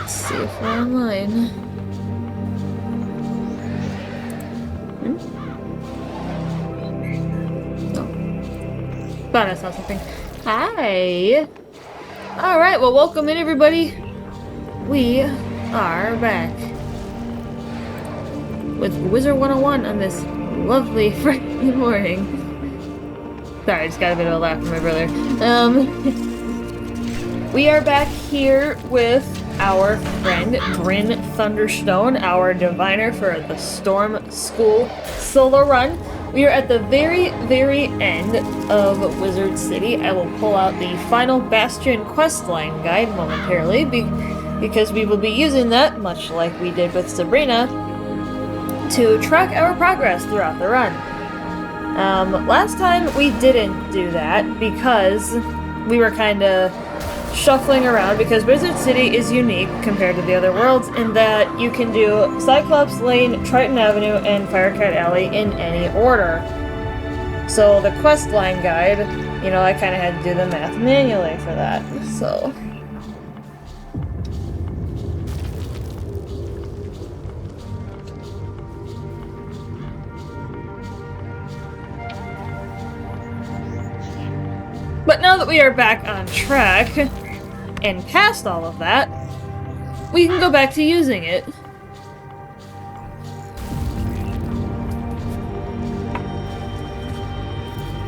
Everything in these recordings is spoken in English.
Let's see if we're online. Oh. Thought I saw something. Hi! Alright, well, welcome in, everybody. We are back with Wizard101 on this lovely Friday morning. Sorry, I just got a bit of a laugh from my brother. We are back here with our friend Bryn Thunderstone, our diviner for the Storm School solo run. We are at the very, very end of Wizard City. I will pull out the final Bastion questline guide momentarily because we will be using that, much like we did with Sabrina, to track our progress throughout the run. Last time we didn't do that because we were kind of shuffling around, because Wizard City is unique compared to the other worlds in that you can do Cyclops Lane, Triton Avenue, and Firecat Alley in any order. So the quest line guide, you know, I kind of had to do the math manually for that, so... But now that we are back on track, and past all of that, we can go back to using it.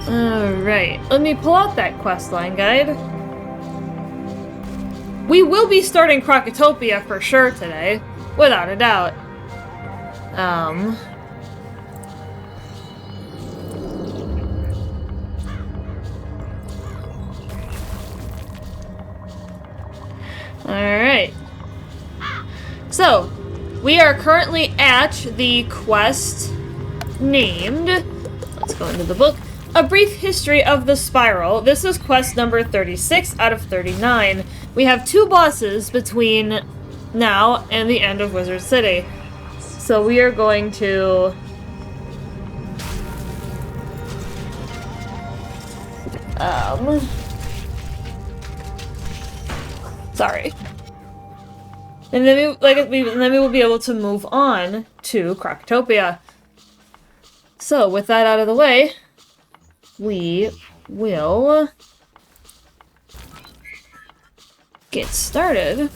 Alright, let me pull out that questline guide. We will be starting Krokotopia for sure today, without a doubt. Alright. So, we are currently at the quest named, let's go into the book, A Brief History of the Spiral. This is quest number 36 out of 39. We have 2 bosses between now and the end of Wizard City. So we are going to... Sorry. And then we will be able to move on to Krokotopia. So, with that out of the way, we will get started.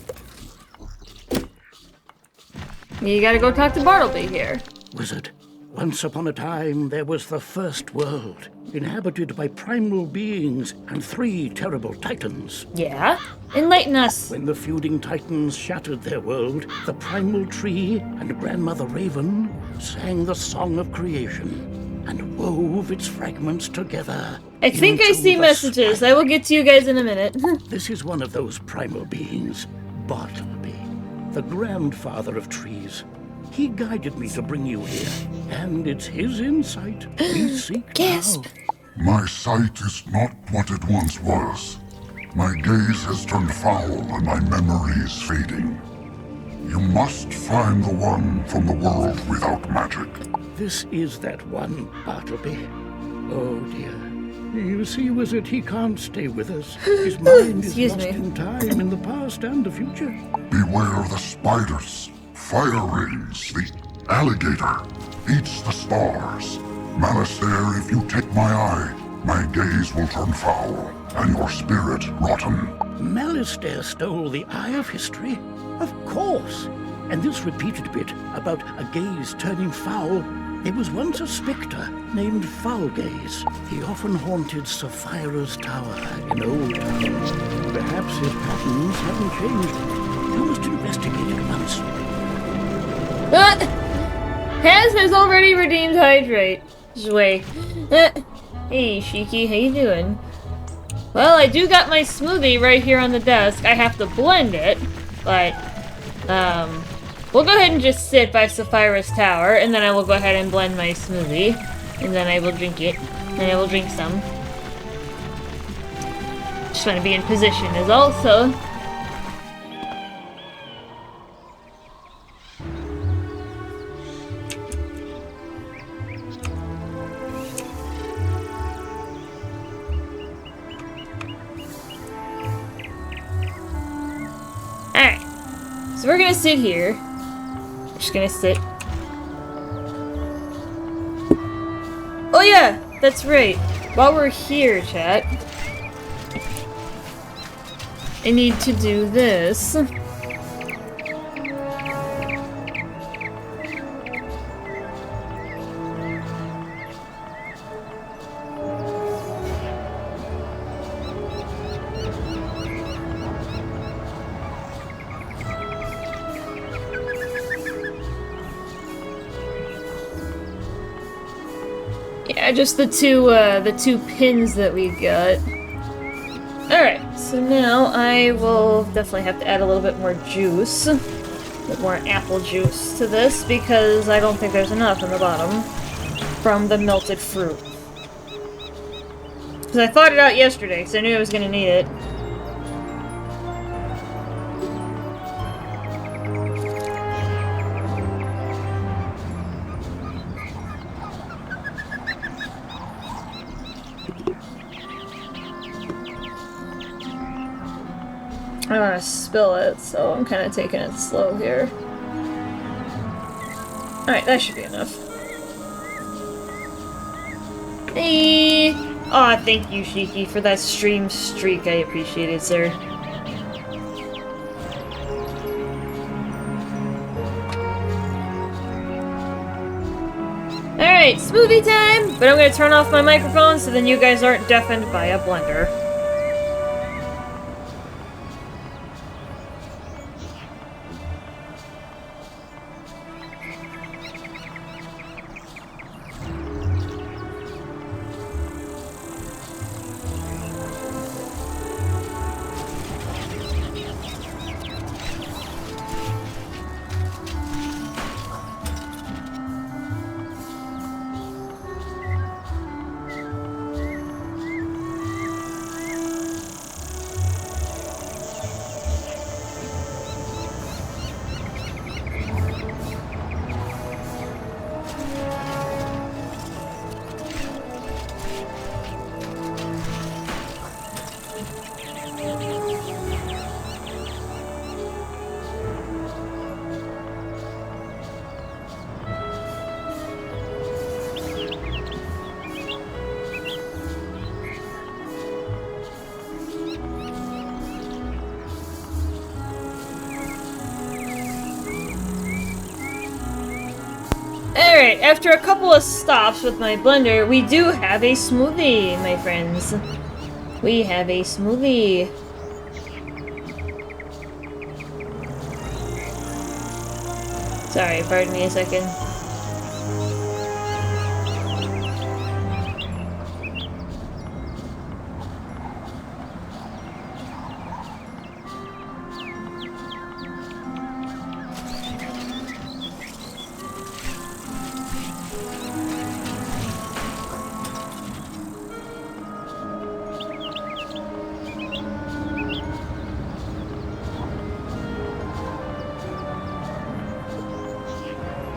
You gotta go talk to Bartleby here. Wizard, once upon a time there was the first world, inhabited by primal beings and 3 terrible titans. Yeah? Enlighten us. When the feuding titans shattered their world, the primal tree and Grandmother Raven sang the song of creation and wove its fragments together. I think I see messages. I will get to you guys in a minute. This is one of those primal beings, Bartleby, the grandfather of trees. He guided me to bring you here, and it's his insight we seek Gasp. now. My sight is not what it once was. My gaze has turned foul and my memory is fading. You must find the one from the world without magic. This is that one, Bartleby. Oh dear. You see, Wizard, he can't stay with us. His mind is lost in time, in the past and the future. Beware the spiders, fire rings, the alligator eats the stars. Malice there, if you take my eye, my gaze will turn foul, and your spirit rotten. Malastare stole the eye of history? Of course! And this repeated bit about a gaze turning foul, there was once a spectre named Foulgaze. He often haunted Sapphira's tower in Old Town. Perhaps his patterns haven't changed. You must investigate at once. Has already redeemed Hydrate. Zway. Hey, Shiki, how you doing? Well, I do got my smoothie right here on the desk. I have to blend it, but, we'll go ahead and just sit by Sapphira's tower, and then I will go ahead and blend my smoothie, and then I will drink it, and I will drink some. Just want to be in position is also. So we're gonna sit here. We're just gonna sit. Oh yeah, that's right. While we're here, chat, I need to do this. Yeah, just the two pins that we got. Alright, so now I will definitely have to add a little bit more juice. A bit more apple juice to this, because I don't think there's enough in the bottom from the melted fruit. Because I thought it out yesterday, because I knew I was going to need it. I don't want to spill it, so I'm kind of taking it slow here. Alright, that should be enough. Hey! Aw, thank you, Shiki, for that stream streak. I appreciate it, sir. Alright, smoothie time! But I'm gonna turn off my microphone so then you guys aren't deafened by a blender. Alright, after a couple of stops with my blender, we do have a smoothie, my friends. We have a smoothie. Sorry, pardon me a second.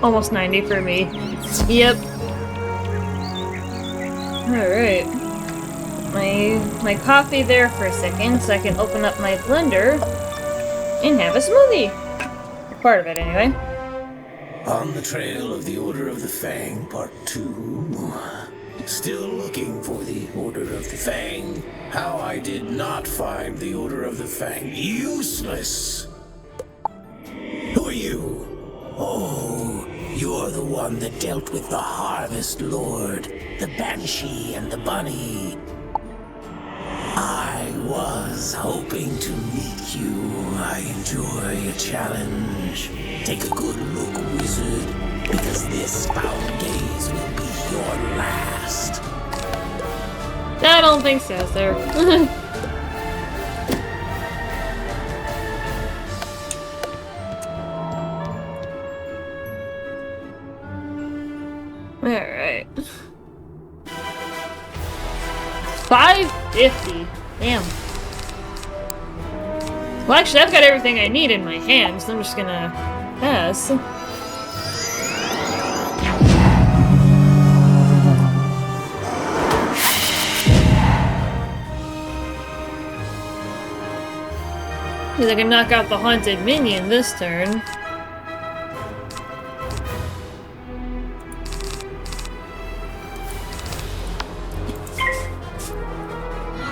Almost 90 for me. Yep. Alright. My coffee there for a second so I can open up my blender and have a smoothie. Part of it, anyway. On the trail of the Order of the Fang, Part 2. Still looking for the Order of the Fang. How I did not find the Order of the Fang useless. Who are you? Oh, you're the one that dealt with the Harvest Lord, the Banshee, and the Bunny. I was hoping to meet you. I enjoy a challenge. Take a good look, wizard, because this foul gaze will be your last. I don't think so, sir. Alright. 550. Damn. Well, actually, I've got everything I need in my hands, so I'm just gonna pass. Means I can knock out the haunted minion this turn.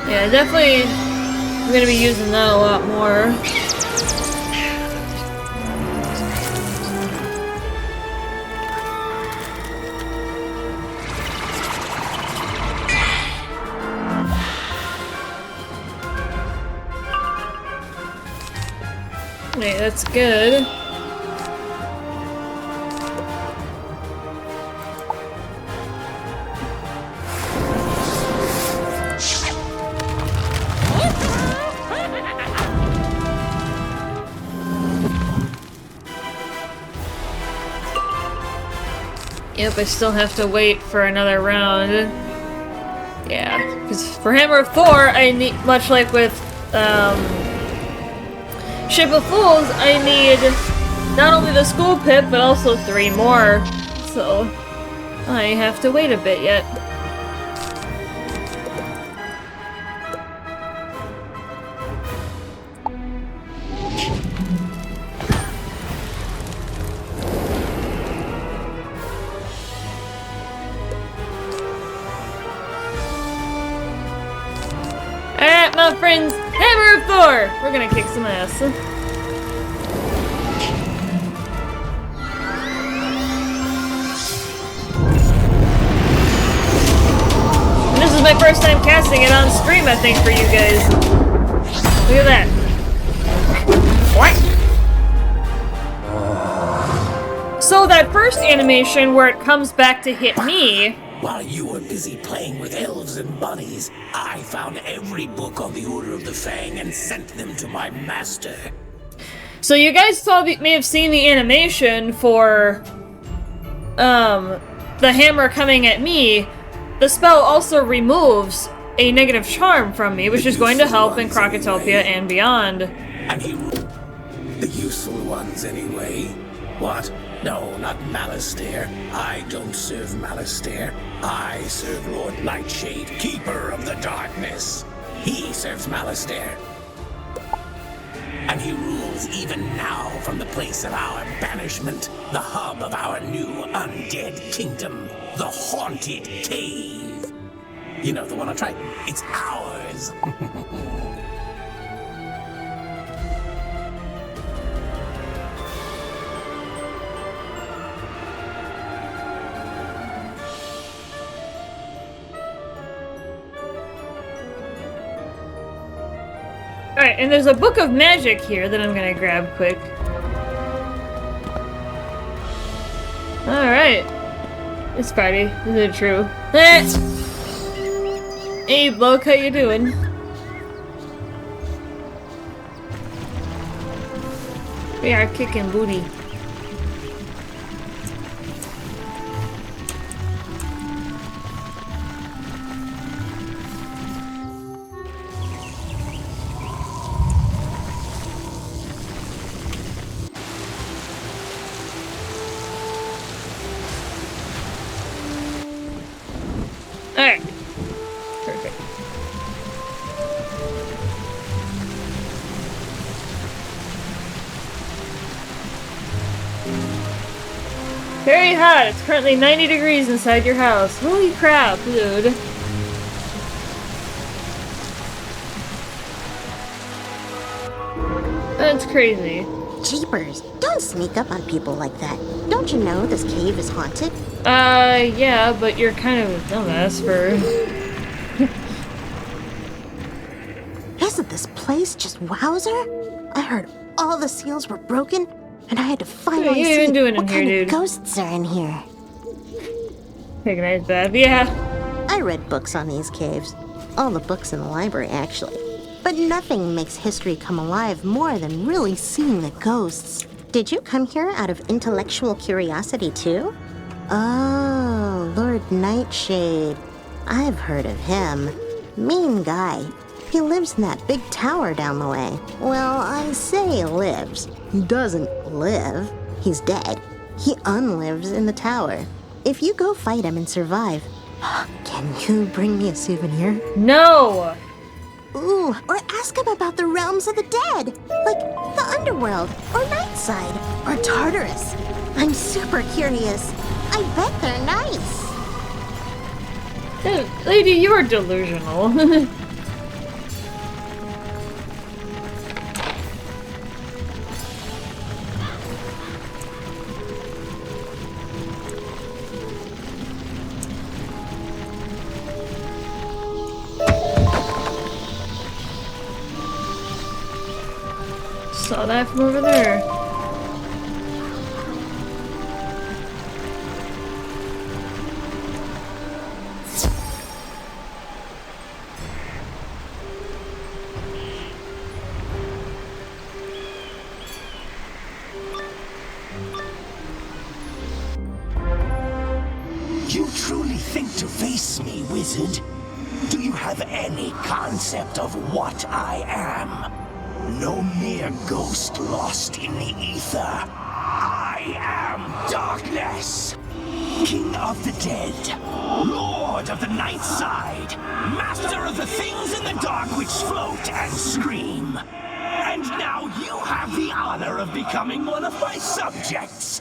Yeah, definitely I'm gonna be using that a lot more. Wait, that's good. Yep, I still have to wait for another round. Yeah, because for Hammer of Thor, I need, much like with Ship of Fools, I need not only the school pip, but also 3 more. So, I have to wait a bit yet. Alright, my friends, Hammer of Thor! We're gonna kick some ass. And this is my first time casting it on stream, I think, for you guys. Look at that. What? So that first animation where it comes back to hit me... While you were busy playing with elves and bunnies, I found every book on the Order of the Fang and sent them to my master. So you guys may have seen the animation for the hammer coming at me. The spell also removes a negative charm from me, which is going to help in Crocotopia and beyond. And the useful ones anyway. What? No, not Malastare. I don't serve Malastare. I serve Lord Nightshade, Keeper of the Darkness. He serves Malastare. And he rules even now from the place of our banishment, the hub of our new undead kingdom, the Haunted Cave. You know, the one I tried. It's ours. Alright, and there's a book of magic here that I'm gonna grab quick. Alright. It's Friday. Is it true? Hey, Bloke, how you doing? We are kicking booty. Alright. Perfect. Very hot. It's currently 90 degrees inside your house. Holy crap, dude. That's crazy. Jeepers, don't sneak up on people like that. Don't you know this cave is haunted? Yeah, but you're kind of a dumbass for... Isn't this place just wowzer? I heard all the seals were broken, and I had to finally What are you see even doing in what here, kind dude? of ghosts are in here. Taking nice bath. Yeah. I read books on these caves. All the books in the library, actually. But nothing makes history come alive more than really seeing the ghosts. Did you come here out of intellectual curiosity, too? Oh, Lord Nightshade. I've heard of him. Mean guy. He lives in that big tower down the way. Well, I say lives. He doesn't live. He's dead. He unlives in the tower. If you go fight him and survive, can you bring me a souvenir? No! Ooh, or ask him about the realms of the dead, like the underworld, or Nightside, or Tartarus. I'm super curious. I bet they're nice. Lady, you are delusional. Saw that from over there. You truly think to face me, wizard? Do you have any concept of what I am? No mere ghost lost in the ether. I am darkness. King of the dead. Lord of the night side. Master of the things in the dark which float and scream. And now you have the honor of becoming one of my subjects.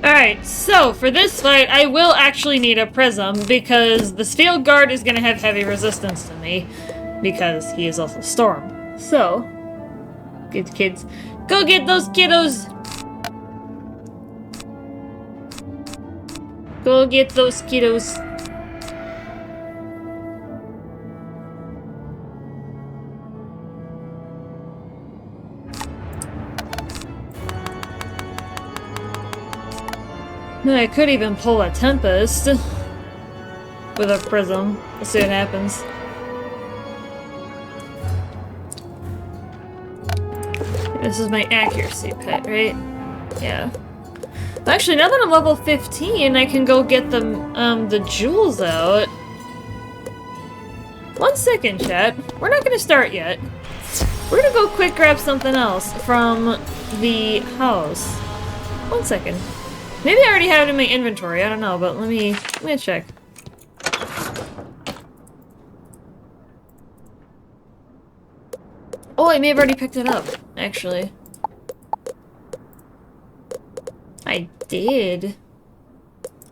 Alright, so for this fight, I will actually need a prism because the steel guard is going to have heavy resistance to me because he is also Storm. So, good kids, go get those kiddos! Go get those kiddos. I could even pull a Tempest with a prism. Let's see what happens. This is my accuracy pet, right? Yeah. Actually, now that I'm level 15, I can go get the jewels out. 1 second, chat. We're not gonna start yet. We're gonna go quick grab something else from the house. 1 second. Maybe I already have it in my inventory, I don't know, but let me check. Oh, I may have already picked it up, actually. I did.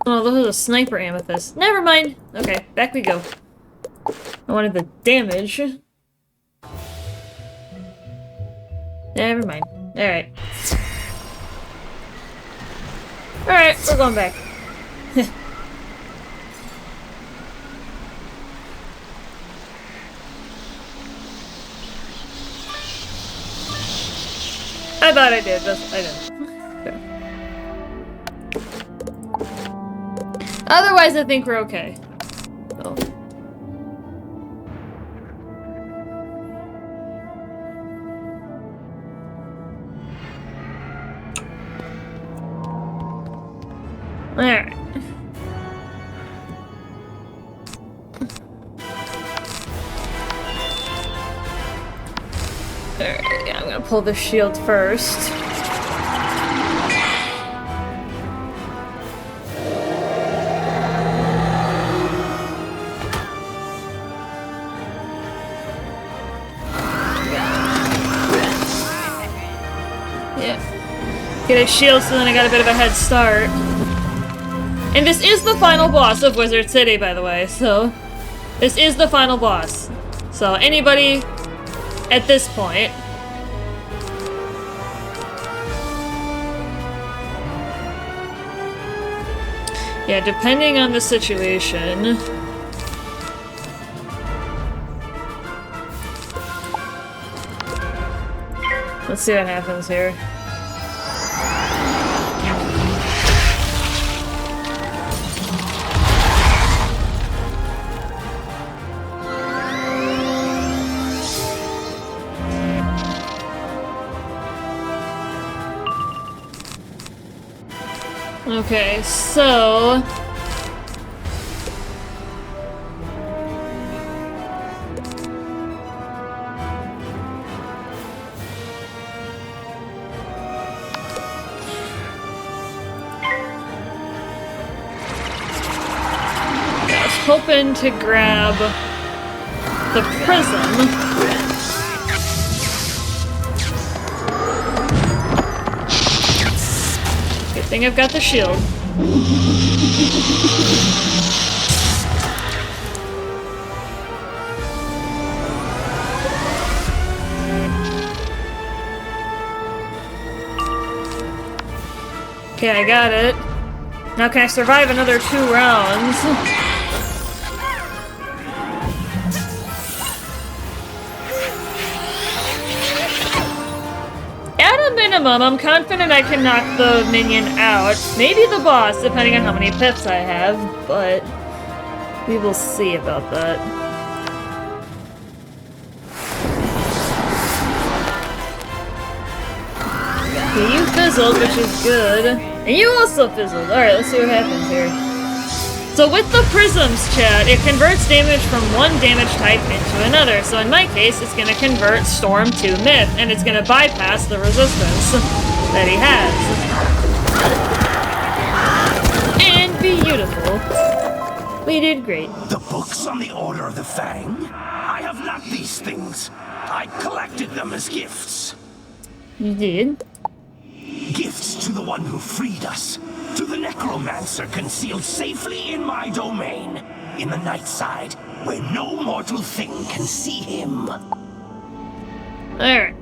Oh, those are the sniper amethyst. Never mind! Okay, back we go. I wanted the damage. Never mind. Alright. Alright, we're going back. I thought I did, but I didn't. Otherwise, I think we're okay. Oh. Alright. Alright, yeah, I'm gonna pull the shield first. Yeah. Get a shield so then I got a bit of a head start. And this is the final boss of Wizard City, by the way, so... This is the final boss. So anybody at this point... Yeah, depending on the situation... Let's see what happens here. Okay, so... I was hoping to grab the prism. Good thing I've got the shield. Okay, I got it. Now can I survive another 2 rounds? At a minimum, I'm confident I can knock the minion out. Maybe the boss, depending on how many pips I have, but we will see about that. Okay, you fizzled, which is good. And you also fizzled. Alright, let's see what happens here. So with the prisms, chat, it converts damage from one damage type into another. So in my case, it's going to convert Storm to Myth, and it's going to bypass the resistance that he has. And beautiful. We did great. The books on the Order of the Fang? I have not these things. I collected them as gifts. You did? Gifts to the one who freed us. To the necromancer concealed safely in my domain. In the night side, where no mortal thing can see him. Alright.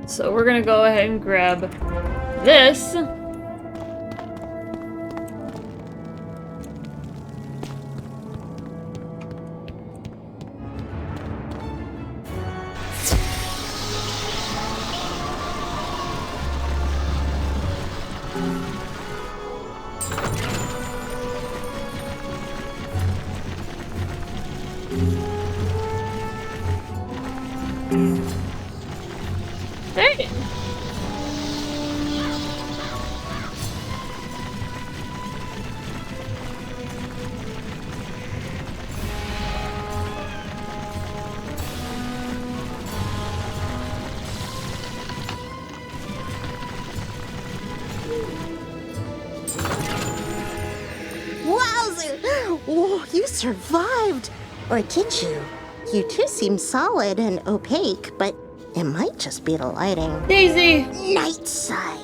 So we're gonna go ahead and grab this. Hey. Wowzer! Oh, you survived! Or did you? You two seem solid and opaque, but it might just be the lighting. Daisy! Night side.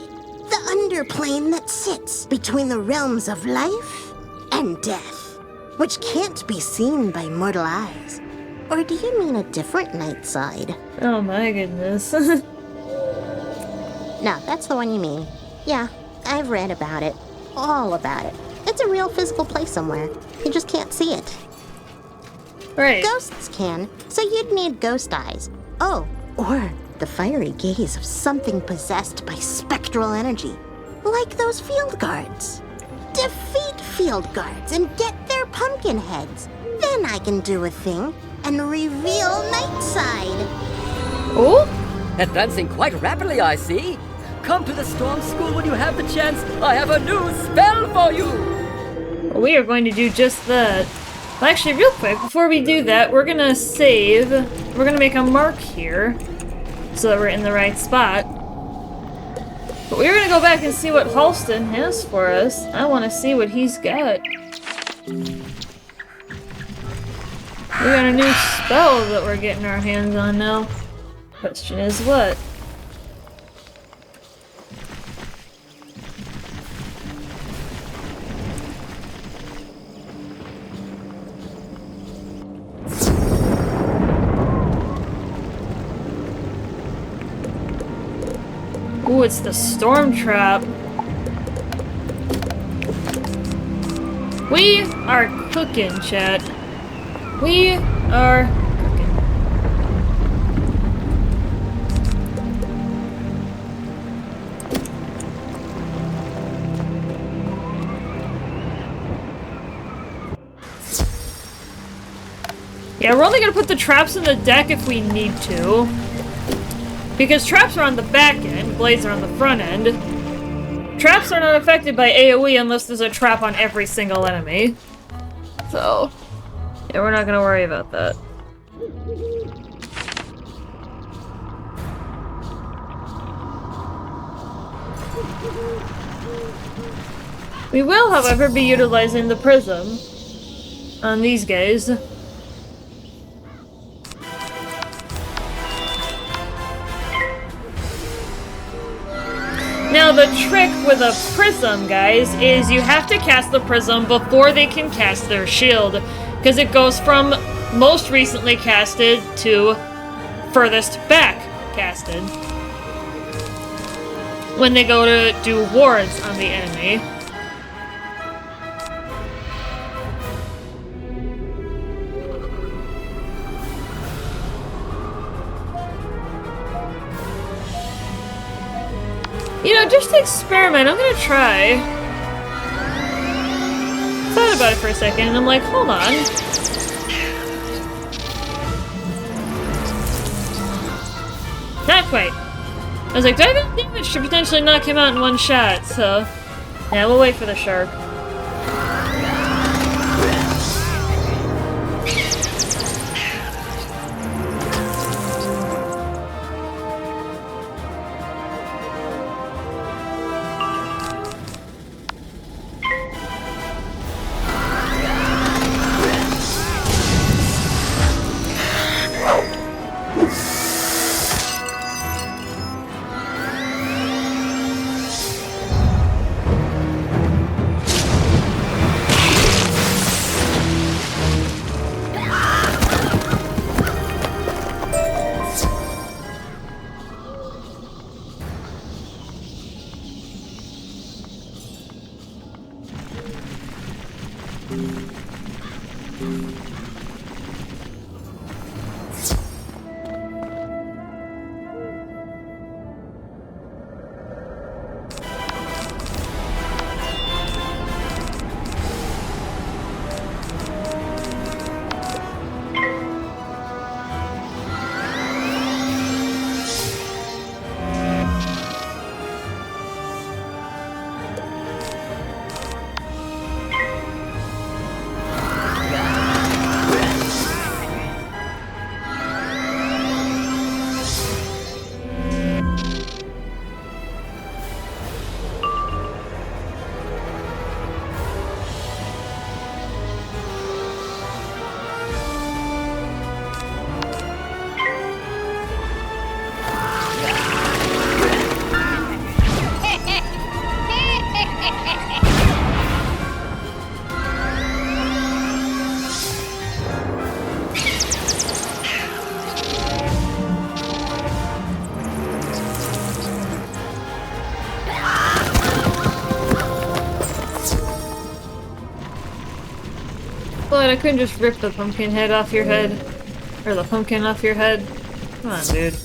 The underplane that sits between the realms of life and death, which can't be seen by mortal eyes. Or do you mean a different night side? Oh my goodness. No, that's the one you mean. Yeah, I've read about it. All about it. It's a real physical place somewhere. You just can't see it. Right. Ghosts can, so you'd need ghost eyes. Oh, or the fiery gaze of something possessed by spectral energy. Like those field guards. Defeat field guards and get their pumpkin heads. Then I can do a thing and reveal Nightside. Oh? Advancing quite rapidly, I see. Come to the Storm School when you have the chance. I have a new spell for you. We are going to do just that. Well, actually, real quick, before we do that, we're gonna save. We're gonna make a mark here so that we're in the right spot. But we're gonna go back and see what Halston has for us. I want to see what he's got. We got a new spell that we're getting our hands on now. Question is what? Ooh, it's the storm trap. We are cooking, chat. We are cooking. Yeah, we're only gonna put the traps in the deck if we need to. Because traps are on the back end, blades are on the front end. Traps are not affected by AoE unless there's a trap on every single enemy. So, yeah, we're not gonna worry about that. We will, however, be utilizing the prism on these guys. Now, the trick with a prism, guys, is you have to cast the prism before they can cast their shield, because it goes from most recently casted to furthest back casted when they go to do wards on the enemy. You know, just to experiment, I'm gonna try. Thought about it for a second, and I'm like, hold on. Not quite. I was like, do I have enough damage to potentially knock him out in one shot? So, yeah, we'll wait for the shark. But I couldn't just rip the pumpkin head off your head. Or the pumpkin off your head. Come on, dude.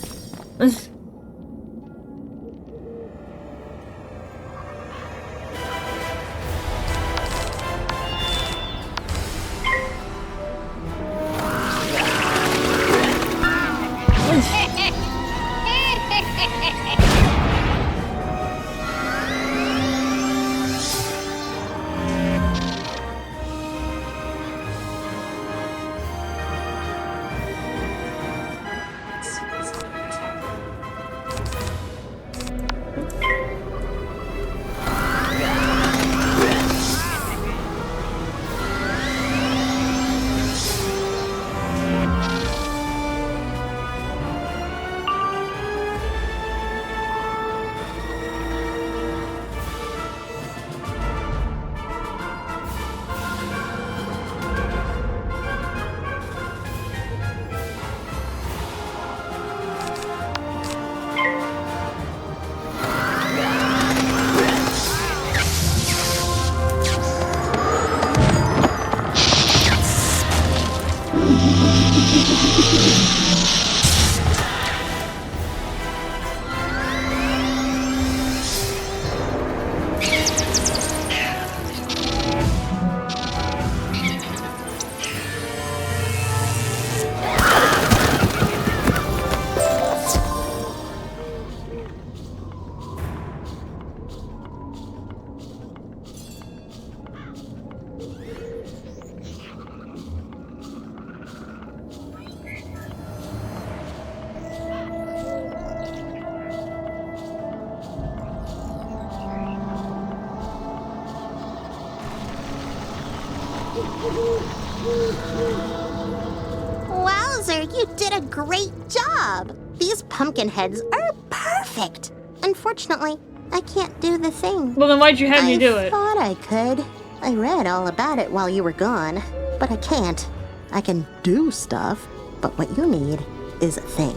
Wowzer, you did a great job! These pumpkin heads are perfect! Unfortunately, I can't do the thing. Well, then why'd you have me do I it? thought I could. I read all about it while you were gone, but I can't. I can do stuff, but what you need is a thing.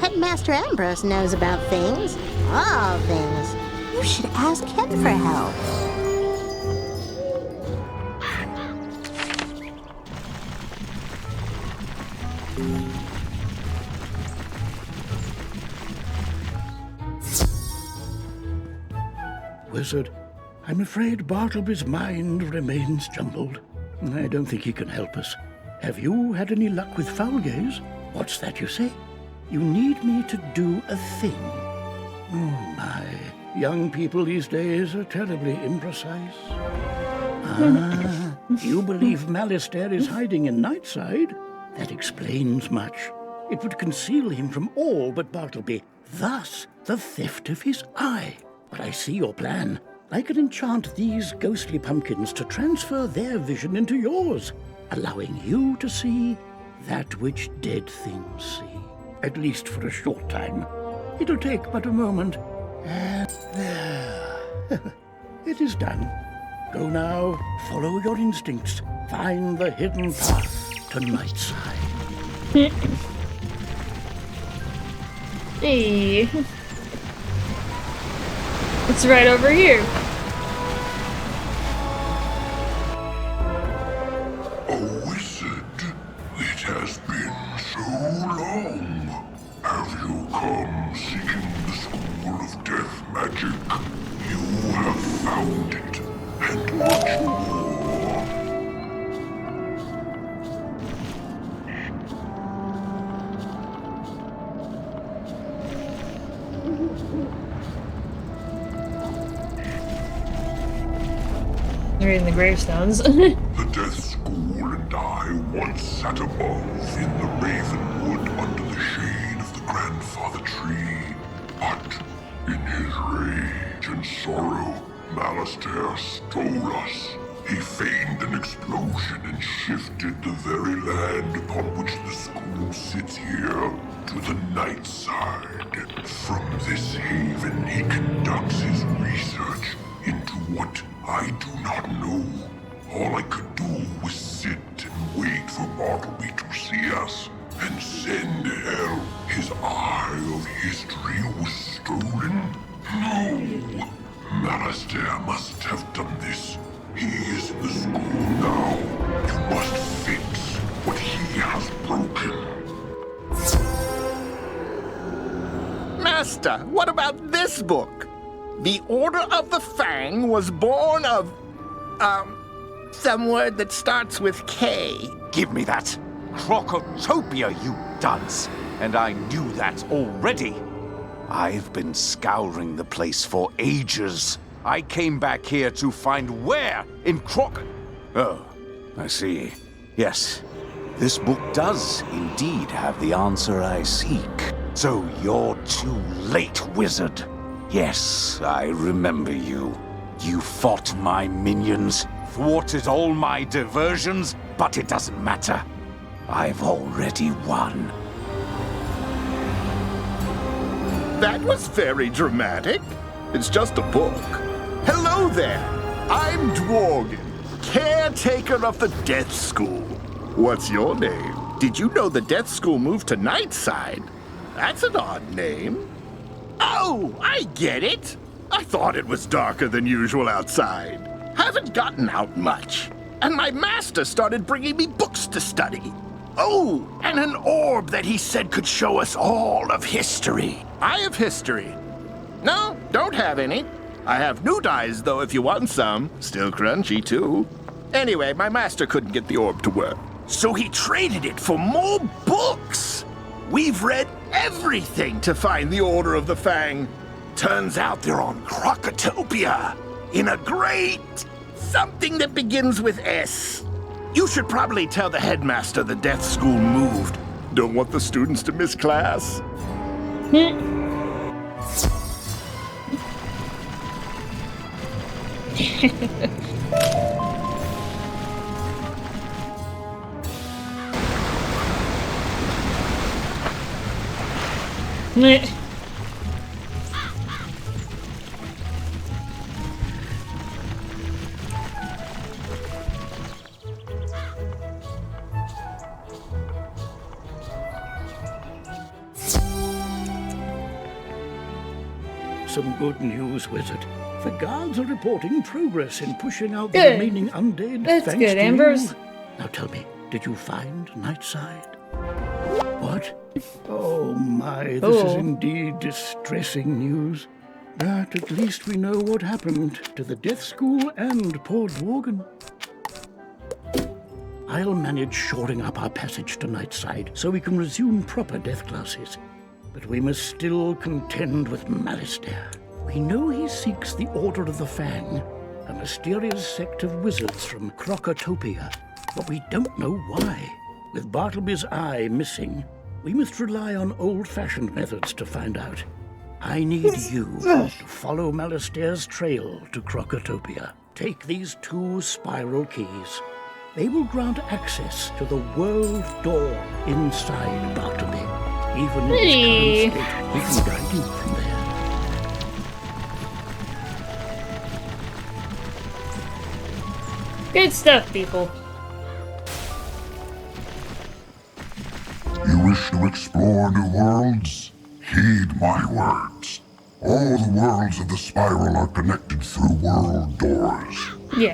Headmaster Ambrose knows about things. All things. You should ask him for help. Wizard, I'm afraid Bartleby's mind remains jumbled. I don't think he can help us. Have you had any luck with Foulgaze? What's that you say? You need me to do a thing. Oh my, young people these days are terribly imprecise. Ah, you believe Malistaire is hiding in Nightside? That explains much. It would conceal him from all but Bartleby, thus the theft of his eye. But I see your plan. I can enchant these ghostly pumpkins to transfer their vision into yours, allowing you to see that which dead things see, at least for a short time. It'll take but a moment, and there. It is done. Go now, follow your instincts, find the hidden path to Nightside. Hey. It's right over here. A wizard? It has been so long. Have you come seeking the school of death magic? You have found it, and much more. Reading the gravestones. The Death School and I once sat above in the Ravenwood under the shade of the grandfather tree. But in his rage and sorrow, Malistaire stole us. He feigned an explosion and shifted the very land upon which the school sits here to the night side. From this haven, he conducts his research into what I do not know. All I could do was sit and wait for Bartleby to see us and send help. His eye of history was stolen? No! Malistaire must have done this. He is in the school now. You must fix what he has broken. Master, what about this book? The Order of the Fang was born of, some word that starts with K. Give me that. Crocotopia, you dunce. And I knew that already. I've been scouring the place for ages. I came back here to find where in Oh, I see. Yes, this book does indeed have the answer I seek. So you're too late, wizard. Yes, I remember you. You fought my minions, thwarted all my diversions, but it doesn't matter. I've already won. That was very dramatic. It's just a book. Hello there. I'm Dworgen, caretaker of the Death School. What's your name? Did you know the Death School moved to Nightside? That's an odd name. Oh, I get it. I thought it was darker than usual outside. Haven't gotten out much. And my master started bringing me books to study. Oh, and an orb that he said could show us all of history. I have history. No, don't have any. I have new dyes, though, if you want some. Still crunchy, too. Anyway, my master couldn't get the orb to work. So he traded it for more books. We've read everything to find the Order of the Fang. Turns out they're on Crocotopia, in a great something that begins with S. You should probably tell the headmaster the Death School moved. Don't want the students to miss class. some good news, Wizard. The guards are reporting progress in pushing out the Good. remaining undead. That's thanks good, to Ambrose. you. Now tell me, did you find Nightside? What? Oh my, this is indeed distressing news. But at least we know what happened to the Death School and poor Dworgen. I'll manage shoring up our passage to Nightside so we can resume proper death classes. But we must still contend with Malastare. We know he seeks the Order of the Fang, a mysterious sect of wizards from Crocotopia, but we don't know why. With Bartleby's eye missing, we must rely on old-fashioned methods to find out. I need you to follow Malastare's trail to Crocotopia. Take these 2 spiral keys. They will grant access to the world door inside Bartleby. Even in its current state, we can guide you from there. Good stuff, people. You wish to explore new worlds? Heed my words. All the worlds of the spiral are connected through world doors,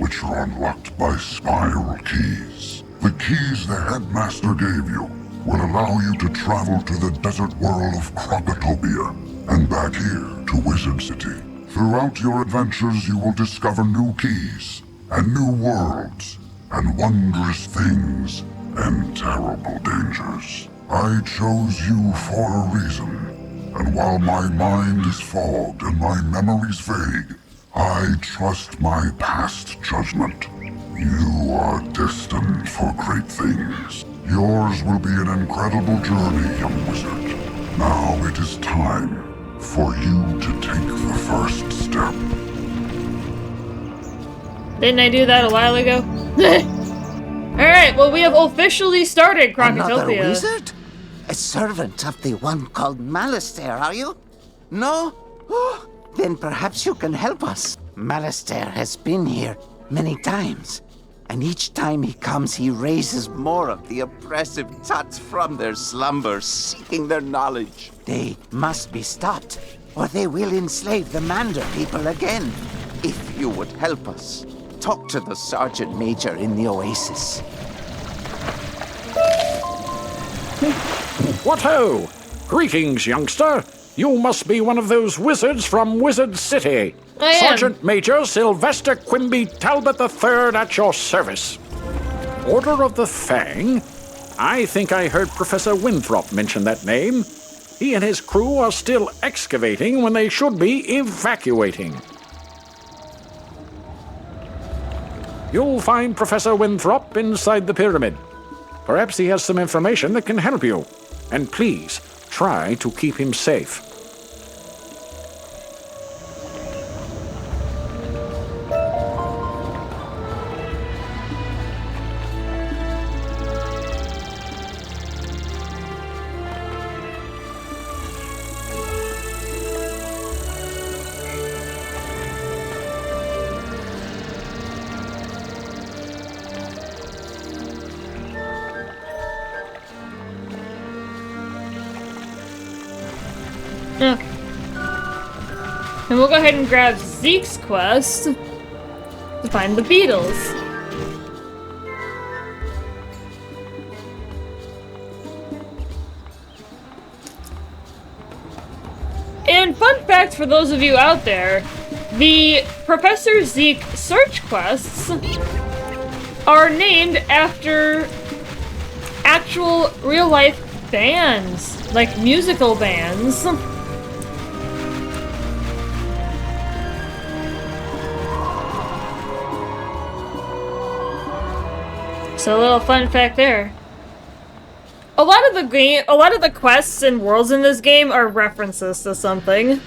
which are unlocked by spiral keys. The keys the headmaster gave you will allow you to travel to the desert world of Crocotopia and back here to Wizard City. Throughout your adventures, you will discover new keys and new worlds and wondrous things and terrible dangers. I chose you for a reason, and while my mind is fogged and my memories vague, I trust my past judgment. You are destined for great things. Yours will be an incredible journey, young wizard. Now it is time for you to take the first step. Didn't I do that a while ago? Alright, well we have officially started Crocotopia. Another wizard? A servant of the one called Malastare, are you? No? Oh, then perhaps you can help us. Malastare has been here many times, and each time he comes he raises more of the oppressive tuts from their slumbers, seeking their knowledge. They must be stopped, or they will enslave the Mander people again. If you would help us, talk to the Sergeant Major in the Oasis. What ho! Greetings, youngster. You must be one of those wizards from Wizard City. I am. Sergeant Major Sylvester Quimby Talbot III at your service. Order of the Fang? I think I heard Professor Winthrop mention that name. He and his crew are still excavating when they should be evacuating. You'll find Professor Winthrop inside the pyramid. Perhaps he has some information that can help you. And please, try to keep him safe. Okay. And we'll go ahead and grab Zeke's quest to find the Beatles. And fun fact for those of you out there, the Professor Zeke search quests are named after actual real-life bands, like musical bands. So a little fun fact there. A lot of the quests and worlds in this game are references to something.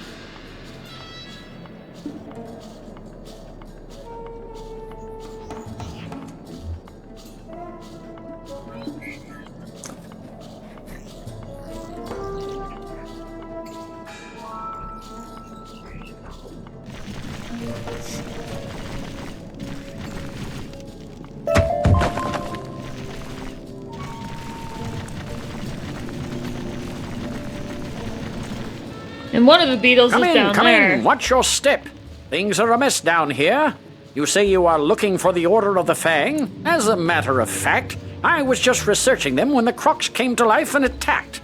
And one of the beetles Come is in, down come there. in. Watch your step. Things are amiss down here. You say you are looking for the Order of the Fang? As a matter of fact, I was just researching them when the Crocs came to life and attacked.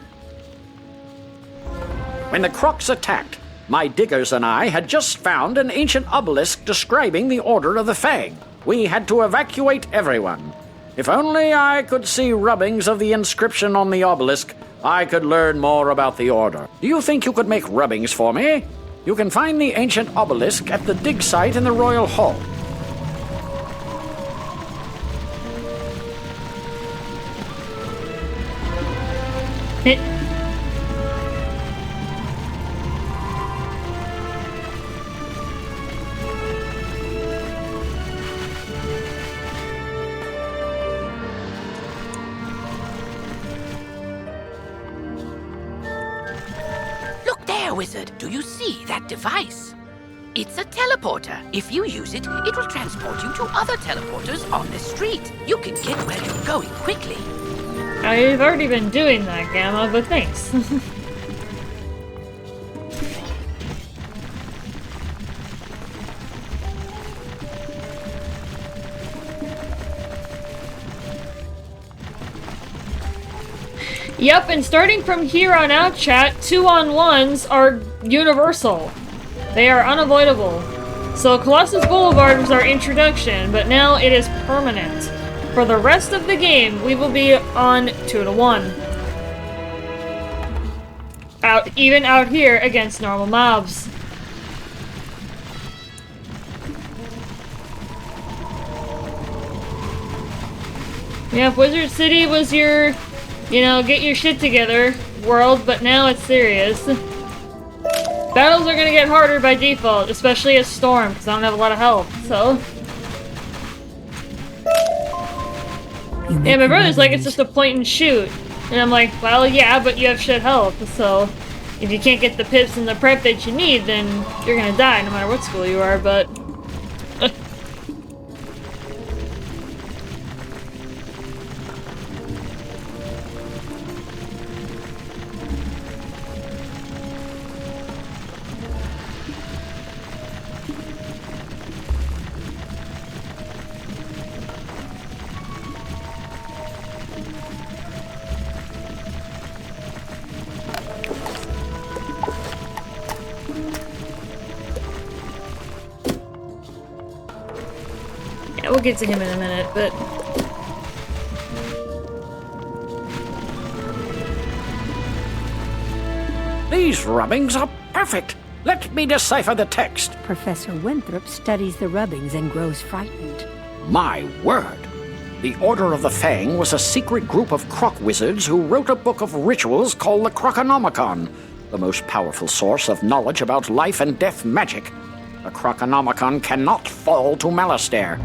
When the Crocs attacked, my diggers and I had just found an ancient obelisk describing the Order of the Fang. We had to evacuate everyone. If only I could see rubbings of the inscription on the obelisk, I could learn more about the Order. Do you think you could make rubbings for me? You can find the ancient obelisk at the dig site in the Royal Hall. Look there, Wizard. Do you see that device? It's a teleporter. If you use it, it will transport you to other teleporters on the street. You can get where you're going quickly. I've already been doing that, Gamma, but thanks. Yep, and starting from here on out, chat, 2-on-1s are universal. They are unavoidable. So Colossus Boulevard was our introduction, but now it is permanent. For the rest of the game, we will be on 2-to-1. Even out here against normal mobs. Yeah, Wizard City was your, get your shit together world, but now it's serious. Battles are gonna get harder by default, especially as Storm, because I don't have a lot of health, so... Yeah, my brother's like, it's just a point and shoot. And I'm like, well, yeah, but you have shit health, so... If you can't get the pips and the prep that you need, then you're gonna die no matter what school you are, but... Yeah, we'll get to him in a minute, but... These rubbings are perfect. Let me decipher the text. Professor Winthrop studies the rubbings and grows frightened. My word. The Order of the Fang was a secret group of croc wizards who wrote a book of rituals called the Croconomicon, the most powerful source of knowledge about life and death magic. The Croconomicon cannot fall to Malastair.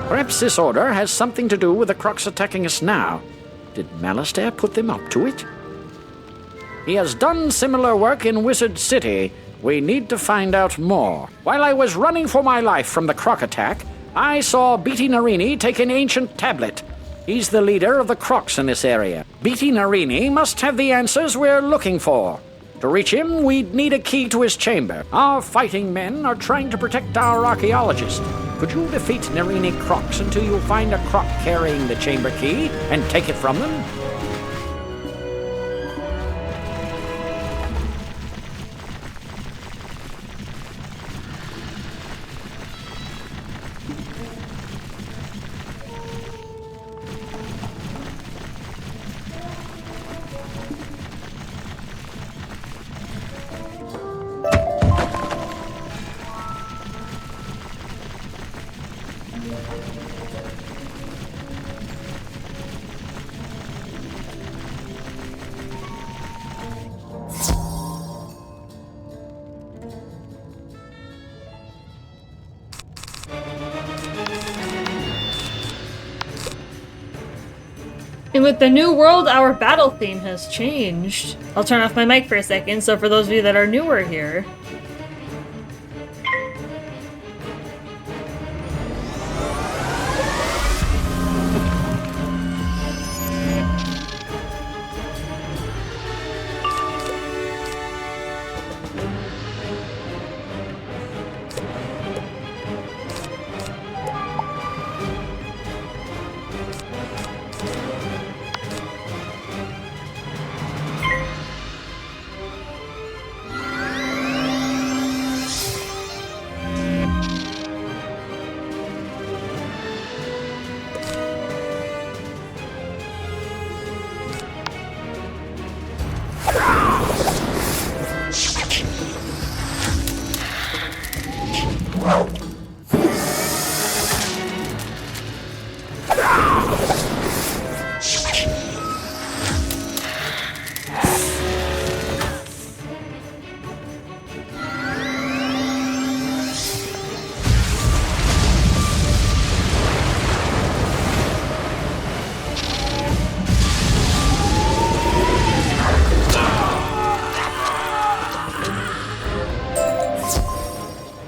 Perhaps this order has something to do with the crocs attacking us now. Did Malastair put them up to it? He has done similar work in Wizard City. We need to find out more. While I was running for my life from the croc attack, I saw Beatty Narini take an ancient tablet. He's the leader of the crocs in this area. Beatty Narini must have the answers we're looking for. To reach him, we'd need a key to his chamber. Our fighting men are trying to protect our archaeologist. Could you defeat Narini crocs until you find a croc carrying the chamber key and take it from them? And with the new world, our battle theme has changed. I'll turn off my mic for a second, so for those of you that are newer here.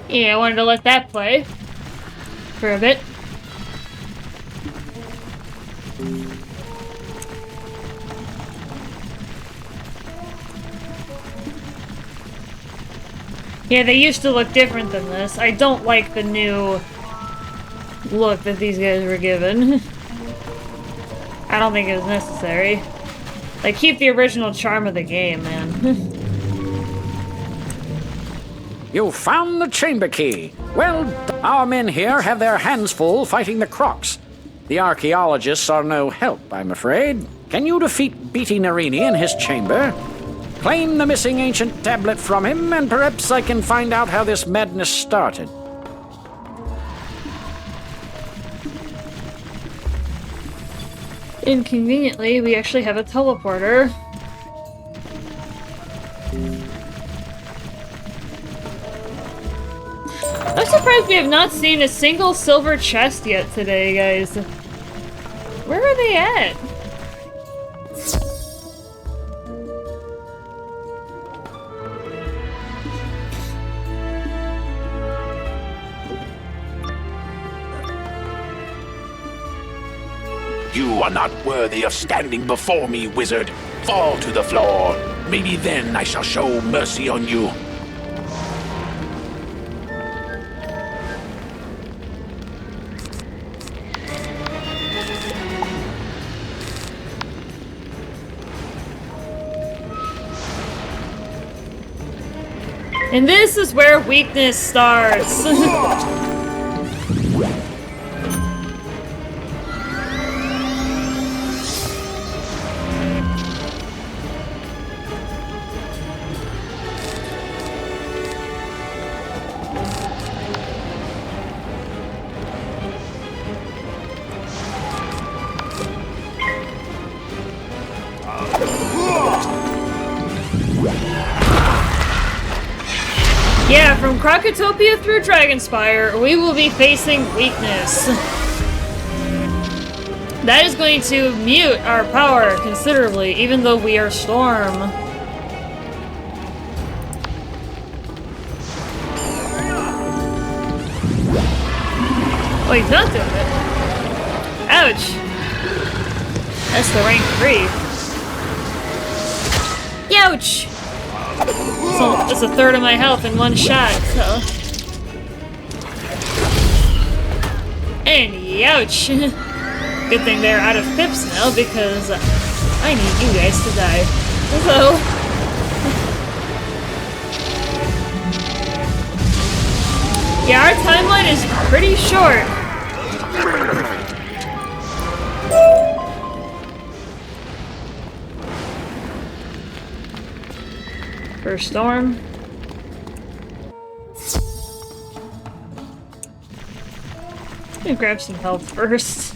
Yeah, I wanted to let that play for a bit. Yeah, they used to look different than this. I don't like the new look that these guys were given. I don't think it was necessary. Like, keep the original charm of the game, man. You found the chamber key. Well, our men here have their hands full fighting the Crocs. The archaeologists are no help, I'm afraid. Can you defeat Beatty Narini in his chamber? Claim the missing ancient tablet from him, and perhaps I can find out how this madness started. Inconveniently, we actually have a teleporter. I'm surprised we have not seen a single silver chest yet today, guys. Where are they at? You are not worthy of standing before me, wizard. Fall to the floor. Maybe then I shall show mercy on you. And this is where weakness starts. Yeah, from Crocotopia through Dragonspire, we will be facing weakness. That is going to mute our power considerably, even though we are Storm. Oh, he's not doing it. Ouch. That's the rank 3. Ouch! So that's a third of my health in one shot, so. And ouch! Good thing they're out of pips now because I need you guys to die. So. Yeah, our timeline is pretty short. For Storm. I'm gonna grab some health first.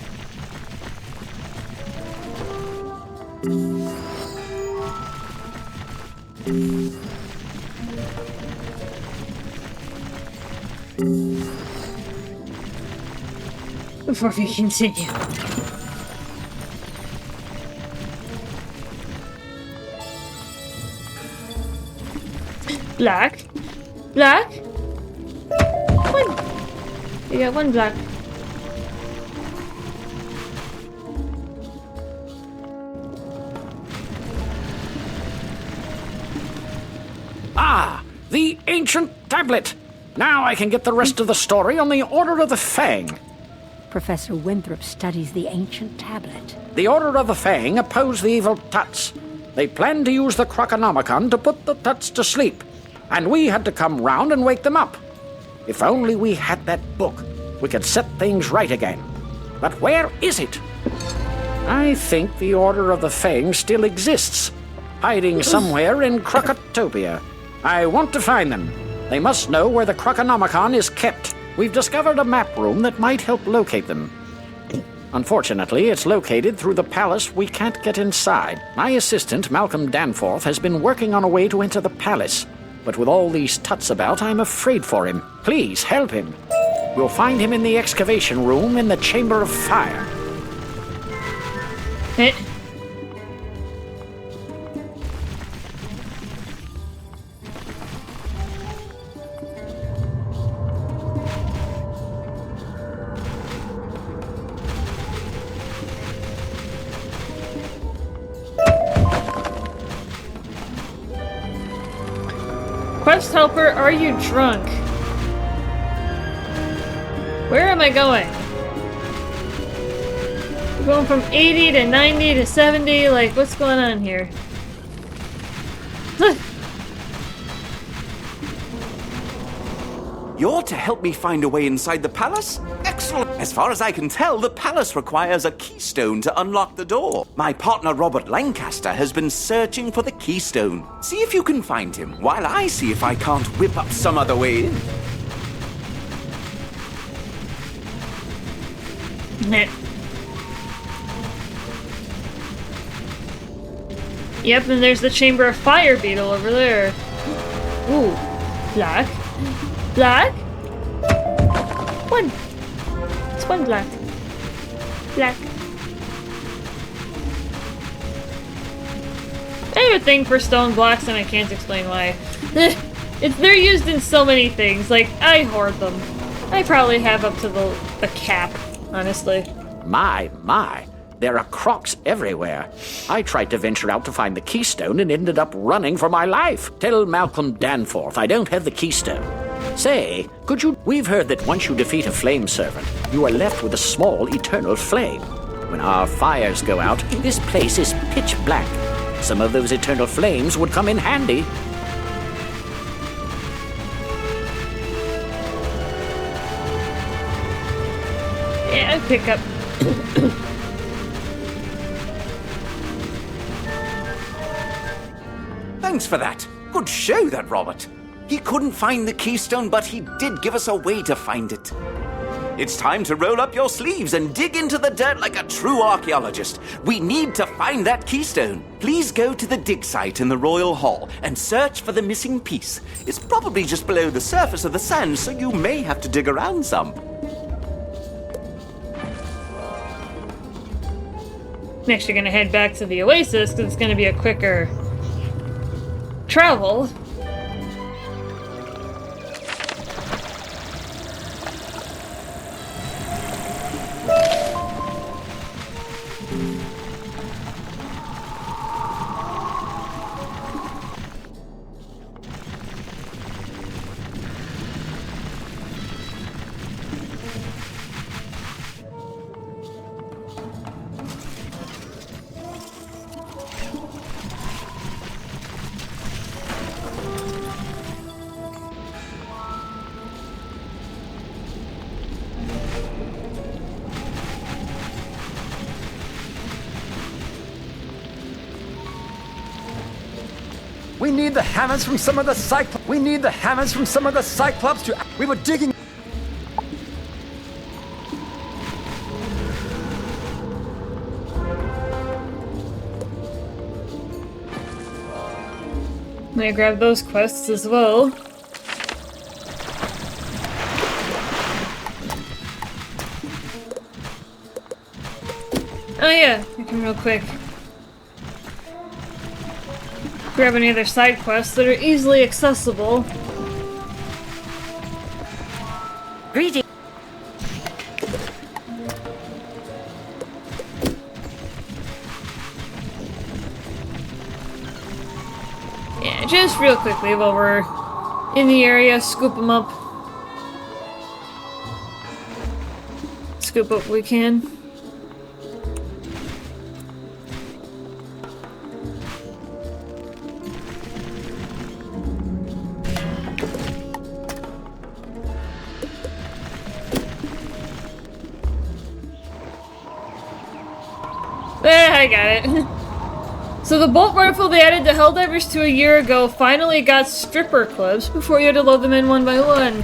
Before we continue. Black? Black? One. You got one black. Ah! The ancient tablet! Now I can get the rest of the story on the Order of the Fang. Professor Winthrop studies the ancient tablet. The Order of the Fang oppose the evil Tuts. They planned to use the Croconomicon to put the Tuts to sleep. And we had to come round and wake them up. If only we had that book, we could set things right again. But where is it? I think the Order of the Fang still exists, hiding somewhere in Crocotopia. I want to find them. They must know where the Croconomicon is kept. We've discovered a map room that might help locate them. Unfortunately, it's located through the palace. We can't get inside. My assistant, Malcolm Danforth, has been working on a way to enter the palace. But with all these Tuts about, I'm afraid for him. Please, help him. You'll find him in the excavation room in the Chamber of Fire. Hit. Quest helper, are you drunk? Where am I going? I'm going from 80 to 90 to 70, like, what's going on here? You're to help me find a way inside the palace? Excellent! As far as I can tell, the palace requires a keystone to unlock the door. My partner Robert Lancaster has been searching for the keystone. See if you can find him, while I see if I can't whip up some other way in. Nah. Yep, and there's the Chamber of Fire Beetle over there. Ooh. Black. Black? One. It's one black. Black. I have a thing for stone blocks and I can't explain why. They're used in so many things. Like, I hoard them. I probably have up to the cap, honestly. My. There are crocs everywhere. I tried to venture out to find the keystone and ended up running for my life. Tell Malcolm Danforth I don't have the keystone. Say, could you... We've heard that once you defeat a flame servant, you are left with a small eternal flame. When our fires go out, this place is pitch black. Some of those eternal flames would come in handy. Yeah, I'd pick up... Thanks for that. Good show, that Robert. He couldn't find the keystone, but he did give us a way to find it. It's time to roll up your sleeves and dig into the dirt like a true archaeologist. We need to find that keystone. Please go to the dig site in the Royal Hall and search for the missing piece. It's probably just below the surface of the sand, so you may have to dig around some. Next, you're gonna head back to the Oasis, because it's gonna be a quicker travel. We need the hammers from some of the Cyclops. We were digging. I'm gonna grab those quests as well. Oh yeah, I can real quick grab any other side quests that are easily accessible. Greetings. Yeah, just real quickly while we're in the area, scoop them up. Scoop up what we can. I got it. So the bolt rifle they added to Helldivers 2 a year ago finally got stripper clips before you had to load them in one by one.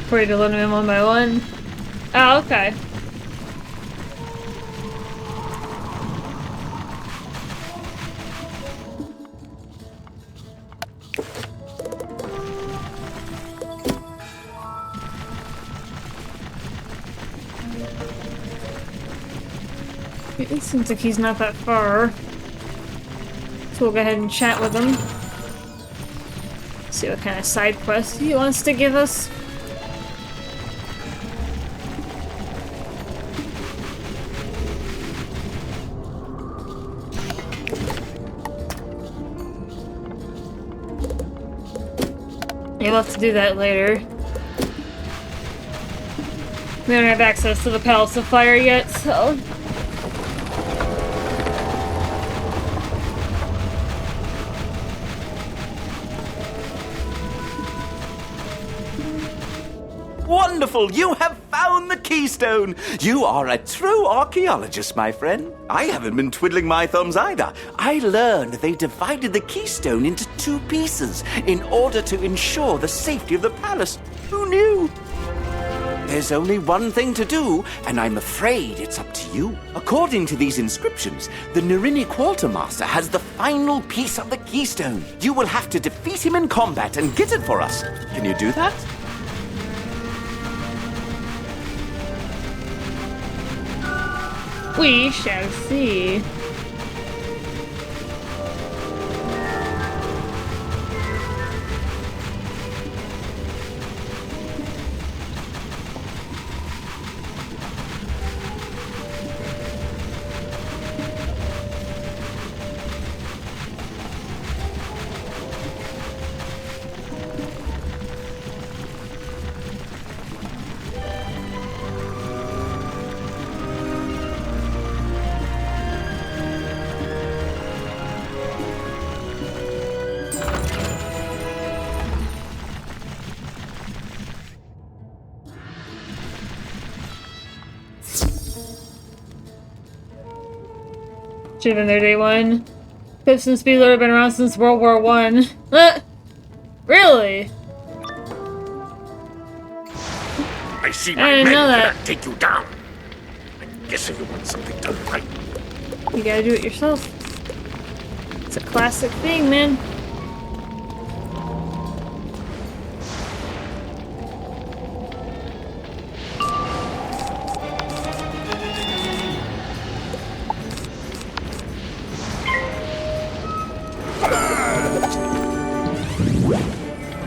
Before you had to load them in one by one. Oh, okay. It seems like he's not that far. So we'll go ahead and chat with him. See what kind of side quest he wants to give us. Maybe we'll have to do that later. We don't have access to the Palace of Fire yet, so... Wonderful! You have found the keystone! You are a true archaeologist, my friend. I haven't been twiddling my thumbs either. I learned they divided the keystone into 2 pieces in order to ensure the safety of the palace. Who knew? There's only one thing to do, and I'm afraid it's up to you. According to these inscriptions, the Narini Quartermaster has the final piece of the keystone. You will have to defeat him in combat and get it for us. Can you do that? We shall see. Should have been there day 1. Pips and Speedler have been around since World War I. Really? I see I my didn't men know that. cannot take you down. I'm guessing you want something done right. You gotta do it yourself. It's a classic thing, man.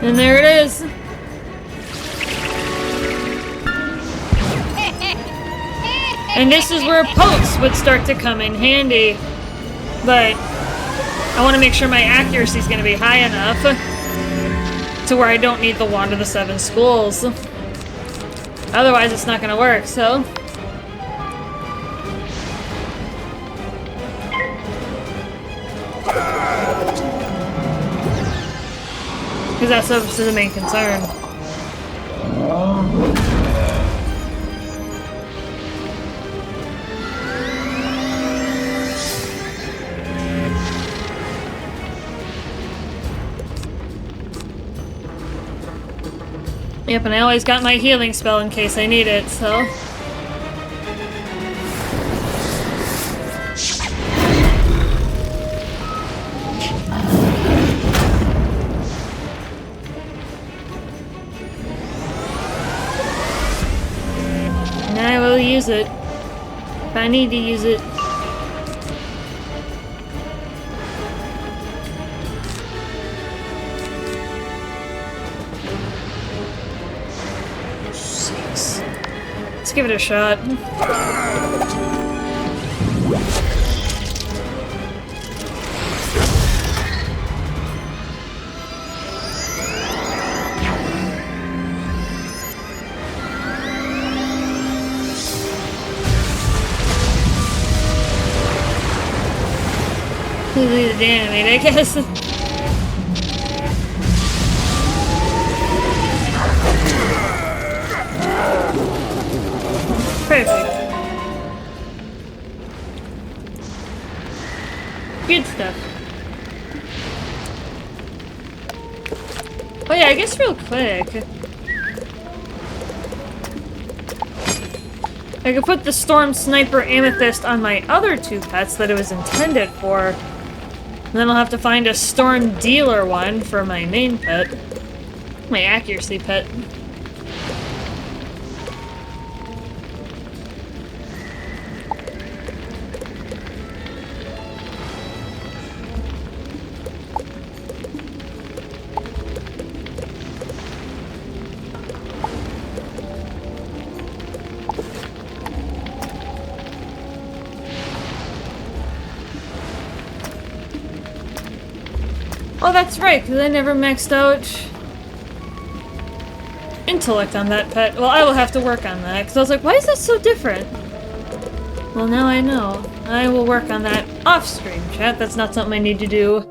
And there it is. And this is where posts would start to come in handy. But I want to make sure my accuracy is going to be high enough to where I don't need the Wand of the 7 Schools. Otherwise, it's not going to work, so... Because that's obviously the main concern. Yep, and I always got my healing spell in case I need it, so... I will use it. If I need to use it. Jeez. Let's give it a shot. Leave it animate, I guess. Perfect. Good stuff. Oh yeah, I guess real quick. I could put the Storm Sniper Amethyst on my other 2 pets that it was intended for. And then I'll have to find a Storm Dealer one for my main pet. My accuracy pet. Oh, that's right, because I never maxed out intellect on that pet. Well, I will have to work on that, because I was like, why is that so different? Well, now I know. I will work on that off-stream, chat. That's not something I need to do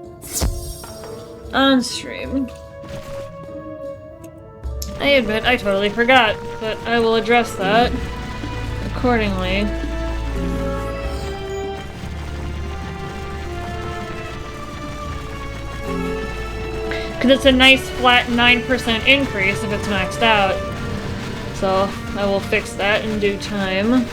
on-stream. I admit, I totally forgot, but I will address that accordingly. Because it's a nice flat 9% increase if it's maxed out. So, I will fix that in due time.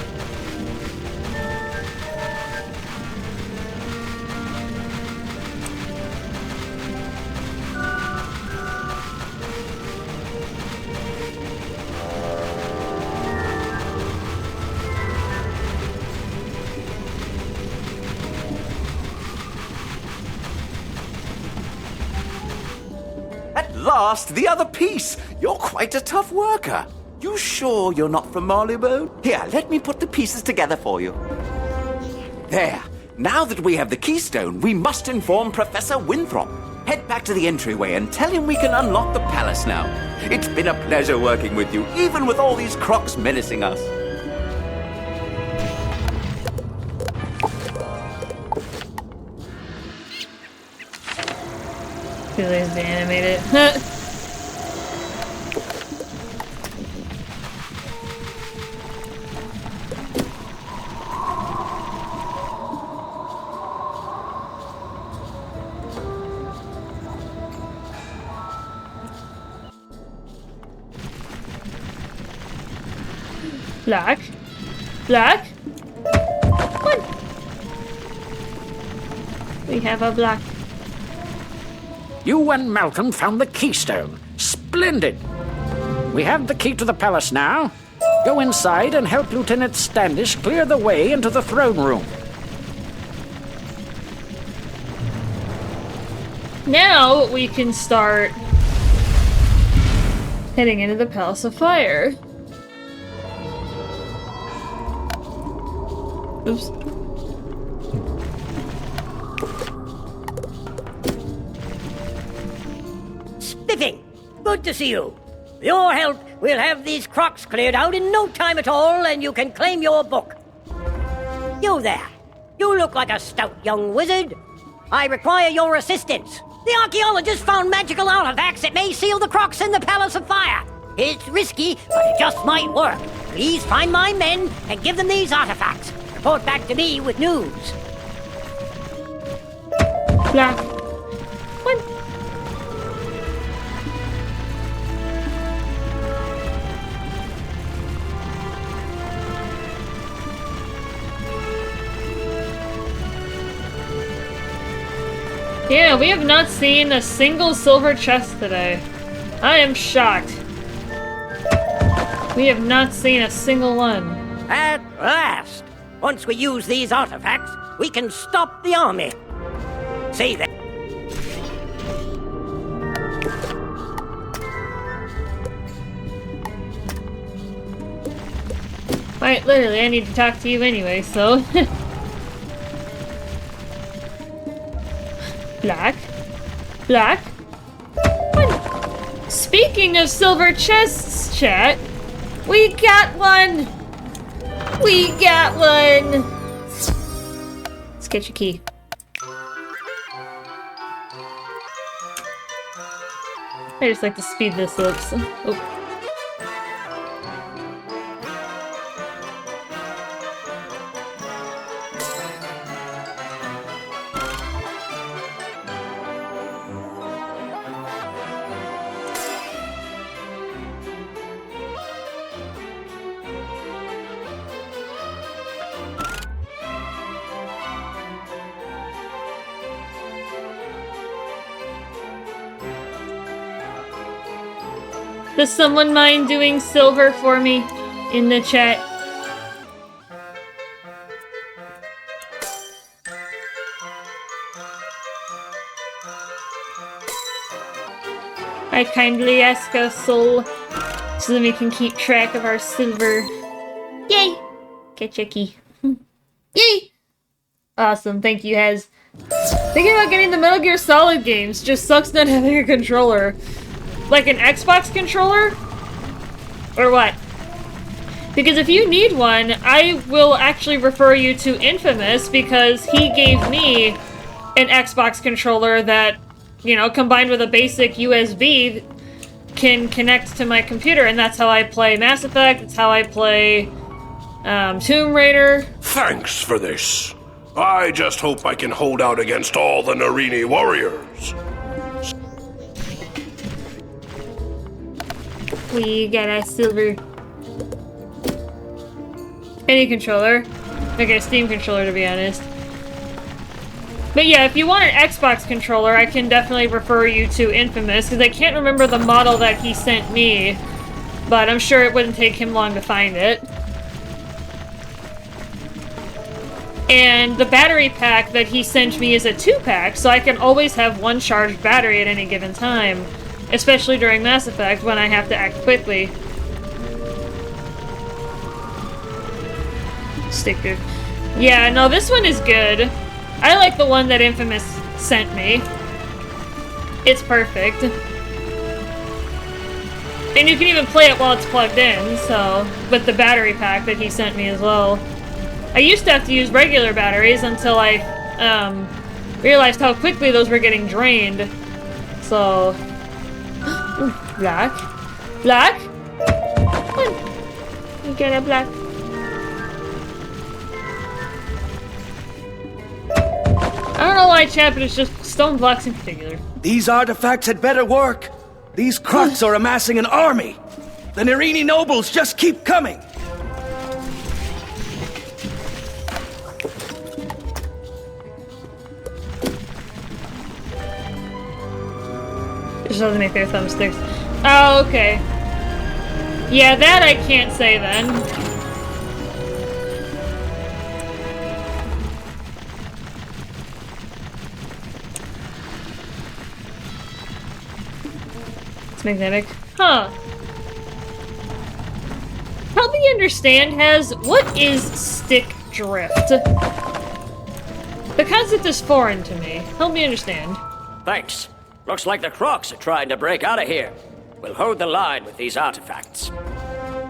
Last, the other piece. You're quite a tough worker. You sure you're not from Marleybone? Here, let me put the pieces together for you. There. Now that we have the keystone, we must inform Professor Winthrop. Head back to the entryway and tell him we can unlock the palace now. It's been a pleasure working with you, even with all these crocs menacing us. Too lazy to animate it. Black? Black? What? We have a black. You and Malcolm found the keystone. Splendid! We have the key to the palace now. Go inside and help Lieutenant Standish clear the way into the throne room. Now we can start heading into the Palace of Fire. Oops. Spiffing! Good to see you. With your help, we'll have these crocs cleared out in no time at all, and you can claim your book. You there. You look like a stout young wizard. I require your assistance. The archaeologist found magical artifacts that may seal the crocs in the Palace of Fire. It's risky, but it just might work. Please find my men and give them these artifacts. Report back to me with news. Black. What? Yeah, we have not seen a single silver chest today. I am shocked. We have not seen a single one. At last! Once we use these artifacts, we can stop the army. Say that. Right, literally, I need to talk to you anyway, so... Black? Black? What? Speaking of silver chests, chat, we got one! We got one! Let's get your key. I just like to speed this up, so... Oh. Does someone mind doing silver for me in the chat? I kindly ask a soul so that we can keep track of our silver. Yay! Get your key. Yay! Awesome, thank you, Hez. Thinking about getting the Metal Gear Solid games, just sucks not having a controller. Like an Xbox controller? Or what? Because if you need one, I will actually refer you to Infamous because he gave me an Xbox controller that, you know, combined with a basic USB can connect to my computer, and that's how I play Mass Effect, it's how I play Tomb Raider. Thanks for this. I just hope I can hold out against all the Narini warriors. We got a silver... Any controller. Like a Steam controller, to be honest. But yeah, if you want an Xbox controller, I can definitely refer you to Infamous, because I can't remember the model that he sent me, but I'm sure it wouldn't take him long to find it. And the battery pack that he sent me is a 2-pack, so I can always have one charged battery at any given time, especially during Mass Effect when I have to act quickly. Sticker. Yeah, no, this one is good. I like the one that Infamous sent me. It's perfect. And you can even play it while it's plugged in, so... with the battery pack that he sent me as well. I used to have to use regular batteries until I, realized how quickly those were getting drained. So... Ooh, black. Black? You get a black. I don't know why, chat, but it's just stone blocks in particular. These artifacts had better work. These Krux are amassing an army. The Narini nobles just keep coming. Just doesn't make their thumbsticks. Oh, okay. Yeah, that I can't say then. It's magnetic. Huh. Help me understand, what is stick drift? The concept is foreign to me. Help me understand. Thanks. Looks like the Crocs are trying to break out of here. We'll hold the line with these artifacts.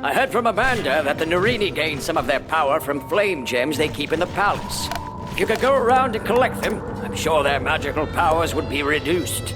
I heard from Amanda that the Narini gained some of their power from flame gems they keep in the palace. If you could go around and collect them, I'm sure their magical powers would be reduced.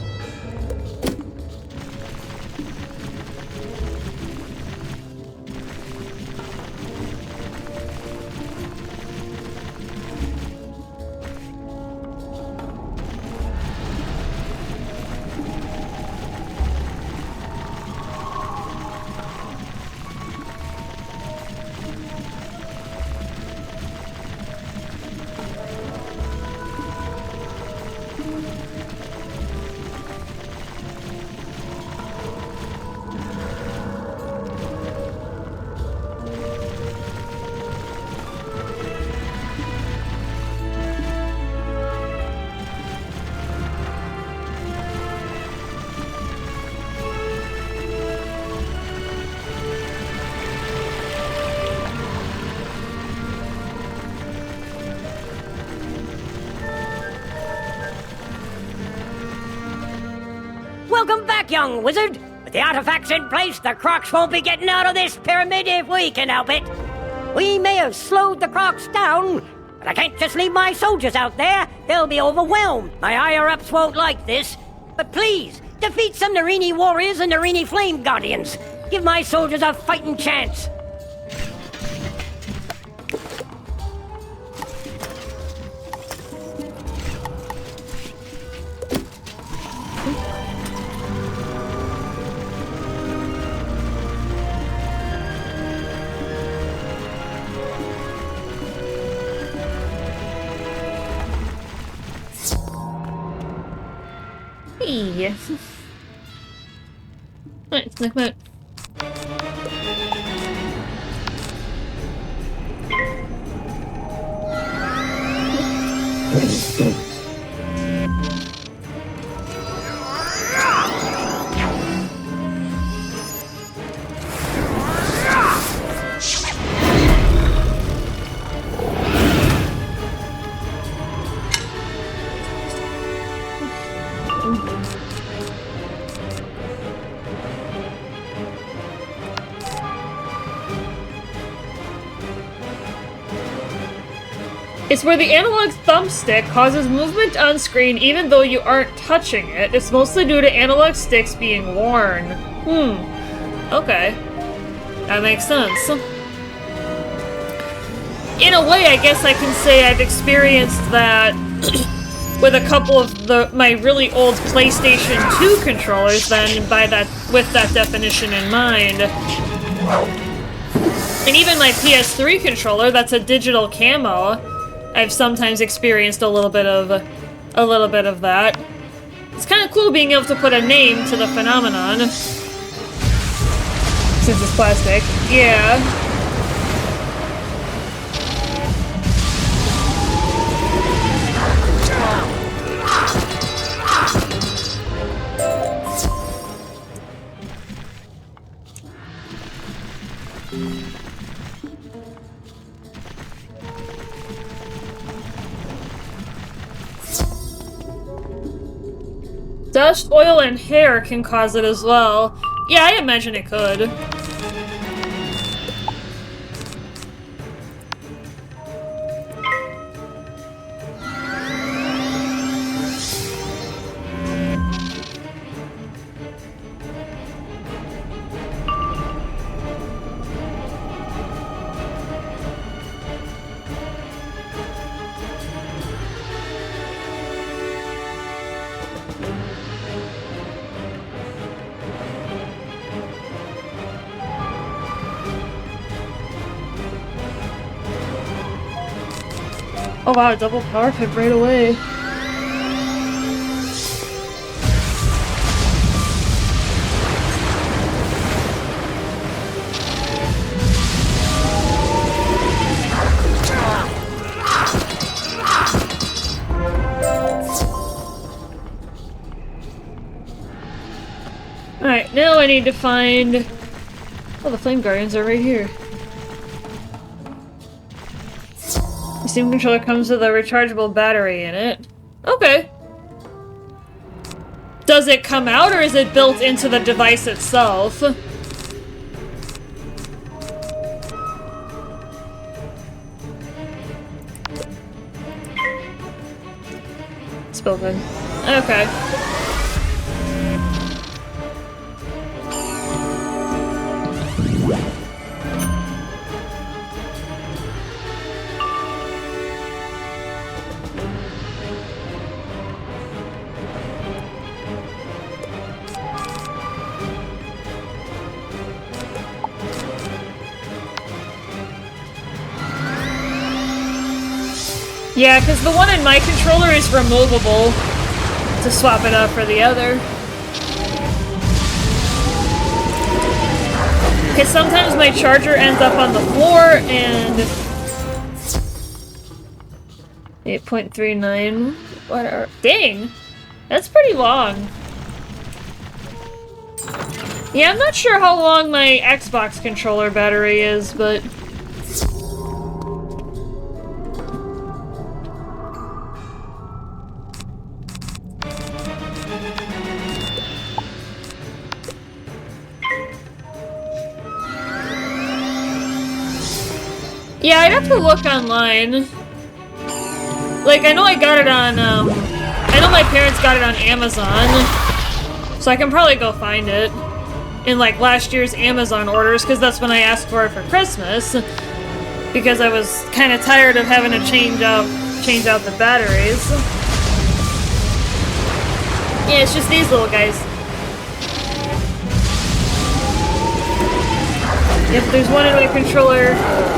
Welcome back, young wizard. With the artifacts in place, the Crocs won't be getting out of this pyramid if we can help it. We may have slowed the Crocs down, but I can't just leave my soldiers out there. They'll be overwhelmed. My higher-ups won't like this. But please, defeat some Narini warriors and Narini flame guardians. Give my soldiers a fighting chance. Hey. Let's look at It's where the analog thumbstick causes movement on screen even though you aren't touching it. It's mostly due to analog sticks being worn. Okay. That makes sense. In a way, I guess I can say I've experienced that with a couple of my really old PlayStation 2 controllers then with that definition in mind. And even my PS3 controller, that's a digital camo, I've sometimes experienced a little bit of that. It's kind of cool being able to put a name to the phenomenon. Since it's plastic. Yeah. Dust, oil, and hair can cause it as well. Yeah, I imagine it could. Oh wow, double power pick right away. Alright, now I need to find... Oh, the Flame Guardians are right here. The Steam controller comes with a rechargeable battery in it. Okay. Does it come out or is it built into the device itself? It's built in. Okay. Yeah, because the one in my controller is removable to swap it out for the other. Because sometimes my charger ends up on the floor and... 8.39... Whatever. Dang! That's pretty long. Yeah, I'm not sure how long my Xbox controller battery is, but... Yeah, I'd have to look online. Like, I know I got it on, I know my parents got it on Amazon, so I can probably go find it in, like, last year's Amazon orders, because that's when I asked for it for Christmas, because I was kind of tired of having to change out the batteries. Yeah, it's just these little guys. Yep, there's one in my controller,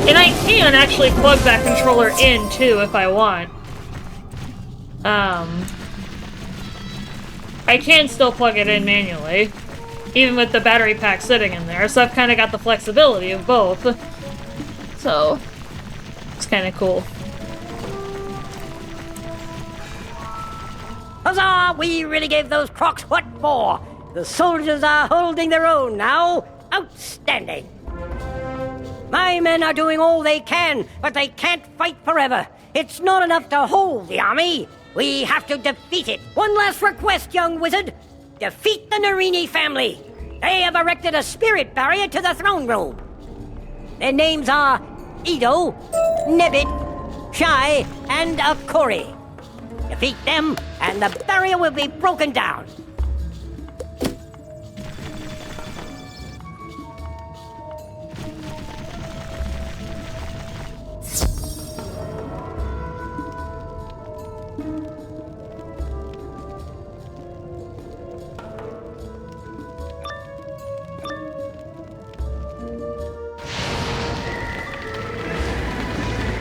and I can actually plug that controller in, too, if I want. I can still plug it in manually, even with the battery pack sitting in there, so I've kind of got the flexibility of both. So, it's kind of cool. Huzzah! We really gave those crocs what for! The soldiers are holding their own now! Outstanding! My men are doing all they can, but they can't fight forever. It's not enough to hold the army. We have to defeat it. One last request, young wizard. Defeat the Narini family. They have erected a spirit barrier to the throne room. Their names are Edo, Nebit, Shy, and a Cory. Defeat them, and the barrier will be broken down.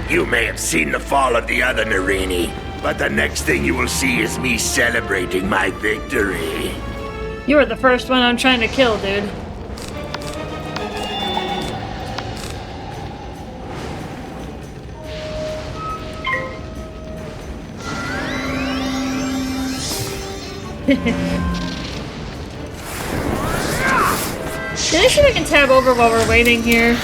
You may have seen the fall of the other Narini, but the next thing you will see is me celebrating my victory. You were the first one I'm trying to kill, dude. Can I see if I can tab over while we're waiting here?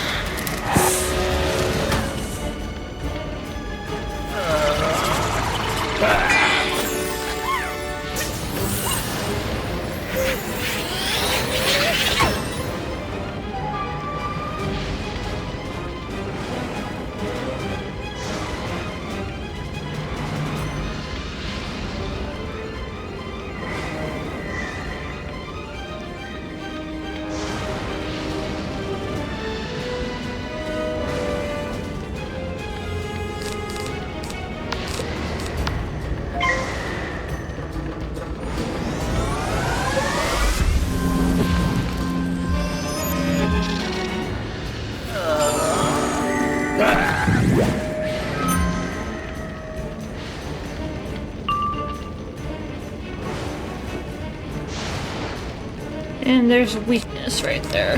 And there's a weakness right there.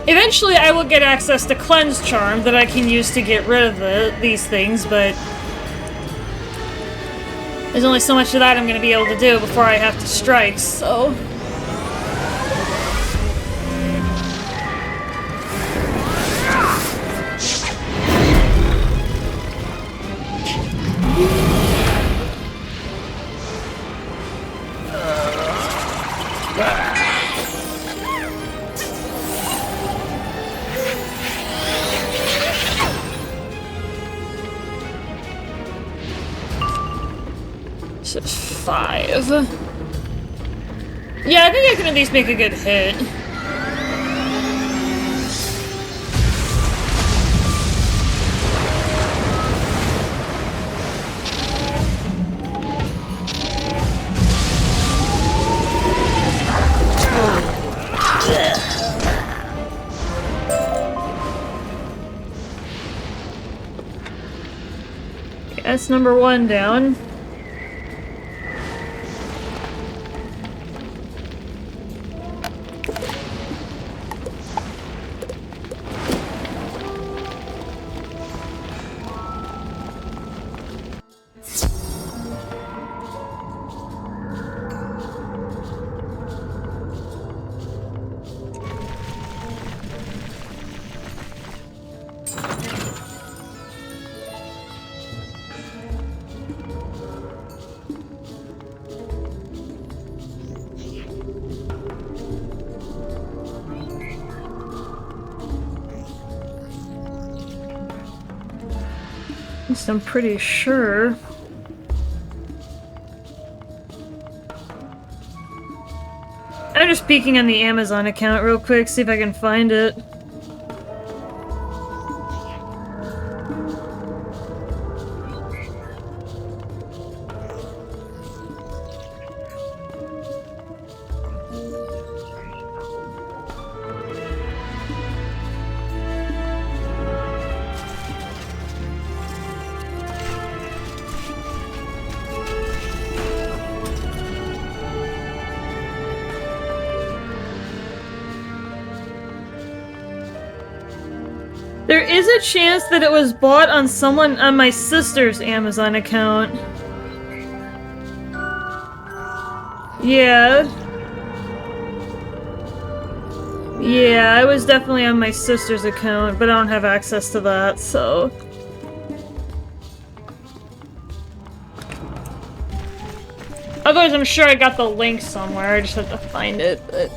Eventually I will get access to Cleanse Charm that I can use to get rid of these things, but there's only so much of that I'm going to be able to do before I have to strike, so... So 5. Yeah, I think I can at least make a good hit. That's number 1 down. At least I'm pretty sure. I'm just peeking on the Amazon account real quick, see if I can find it. There is a chance that it was bought on my sister's Amazon account. Yeah. Yeah, it was definitely on my sister's account, but I don't have access to that, so... Otherwise, I'm sure I got the link somewhere, I just have to find it, but...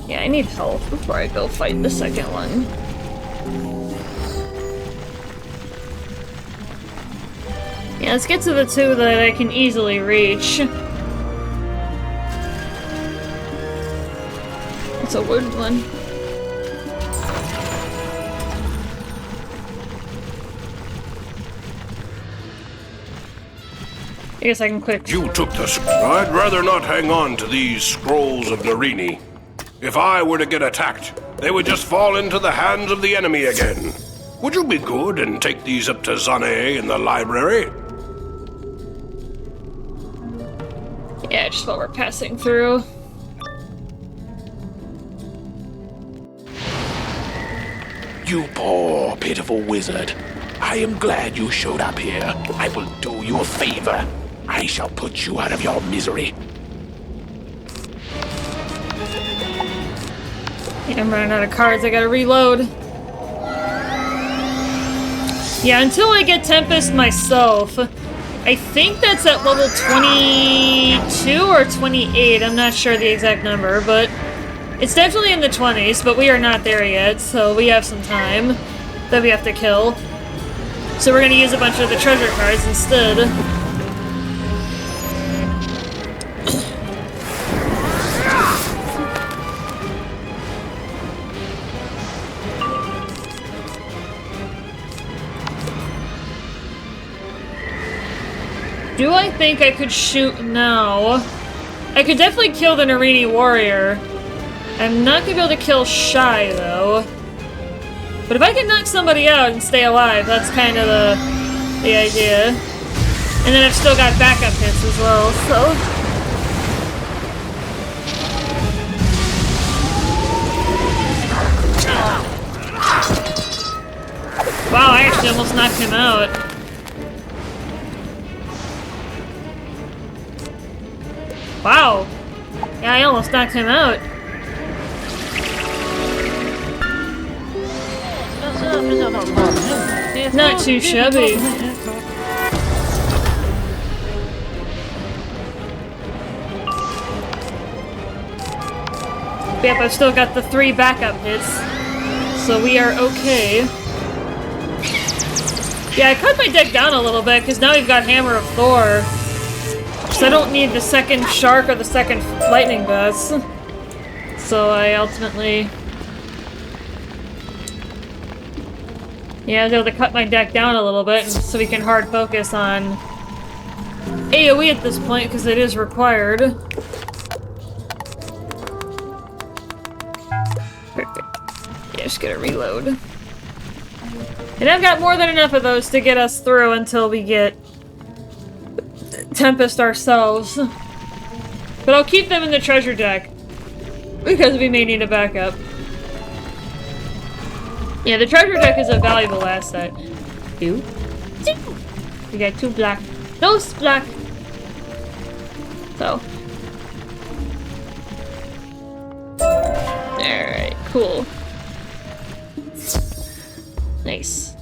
Yeah, I need help before I go fight the second one. Yeah, let's get to the two that I can easily reach. It's a wooden one. I guess I can click. You took the... I'd rather not hang on to these scrolls of Narini. If I were to get attacked, they would just fall into the hands of the enemy again. Would you be good and take these up to Zane in the library? Yeah, just while we're passing through. You poor, pitiful wizard. I am glad you showed up here. I will do you a favor. I shall put you out of your misery. Yeah, I'm running out of cards. I gotta reload. Yeah, until I get Tempest myself. I think that's at level 22 or 28. I'm not sure the exact number, but it's definitely in the 20s, but we are not there yet, so we have some time that we have to kill. So we're gonna use a bunch of the treasure cards instead. Do I think I could shoot now? I could definitely kill the Narini warrior. I'm not gonna be able to kill Shy, though. But if I can knock somebody out and stay alive, that's kind of the idea. And then I've still got backup hits as well, so... Wow, I actually almost knocked him out. Wow! Yeah, I almost knocked him out. Not too shabby. Yep, I've still got the 3 backup hits, so we are okay. Yeah, I cut my deck down a little bit, because now we've got Hammer of Thor. So I don't need the second Shark or the second Lightning Bus. So I ultimately... Yeah, I was able to cut my deck down a little bit so we can hard focus on AoE at this point, because it is required. Perfect. Yeah, just gotta reload. And I've got more than enough of those to get us through until we get Tempest ourselves. But I'll keep them in the treasure deck, because we may need a backup. Yeah, the treasure deck is a valuable asset. We got 2 black. No black! So. Alright, cool. Nice.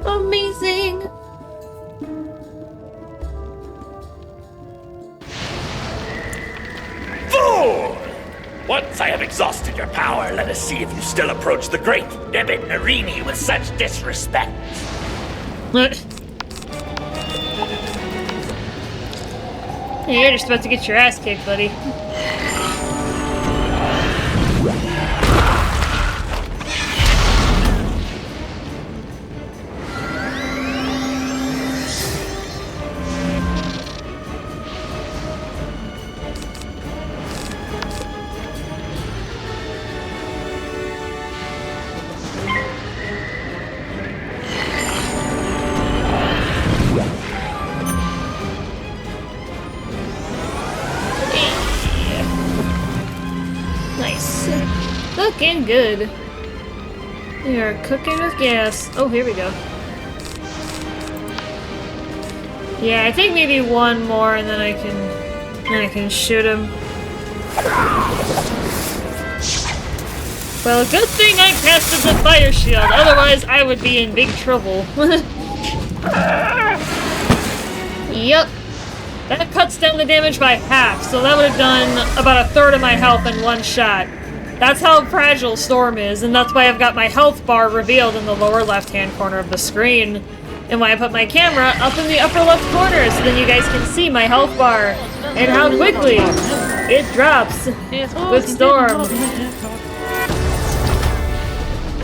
Amazing! Fool! Once I have exhausted your power, let us see if you still approach the great Nebit Narini with such disrespect. Hey, you're just about to get your ass kicked, buddy. Looking good. We are cooking with gas. Oh, here we go. Yeah, I think maybe one more, and then I can shoot him. Well, good thing I casted the fire shield. Otherwise, I would be in big trouble. Yep. That cuts down the damage by half, so that would have done about 1/3 of my health in one shot. That's how fragile Storm is, and that's why I've got my health bar revealed in the lower left-hand corner of the screen. And why I put my camera up in the upper left corner, so then you guys can see my health bar and how quickly it drops with Storm.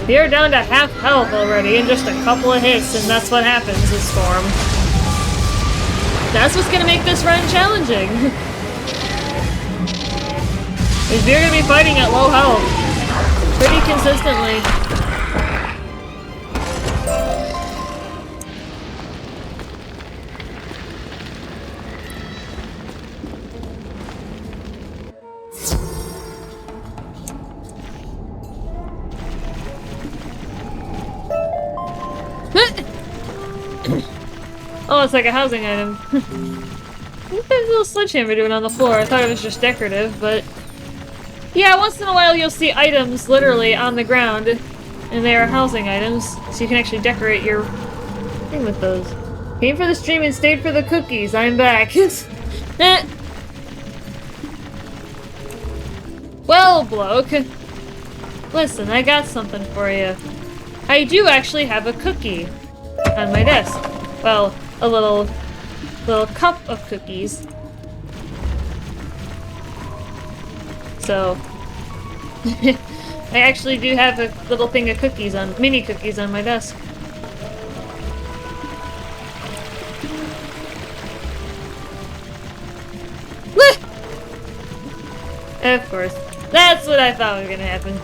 You're down to half health already in just a couple of hits, and that's what happens with Storm. That's what's gonna make this run challenging. Is you're gonna be fighting at low health pretty consistently. Oh, it's like a housing item. What's that little sledgehammer doing on the floor? I thought it was just decorative, but... Yeah, once in a while you'll see items literally on the ground, and they are housing items, so you can actually decorate your thing with those. Came for the stream and stayed for the cookies. I'm back. Well, bloke. Listen, I got something for you. I do actually have a cookie on my desk. Well, a little cup of cookies. So, I actually do have a little thing of cookies mini cookies on my desk. Of course. That's what I thought was gonna happen.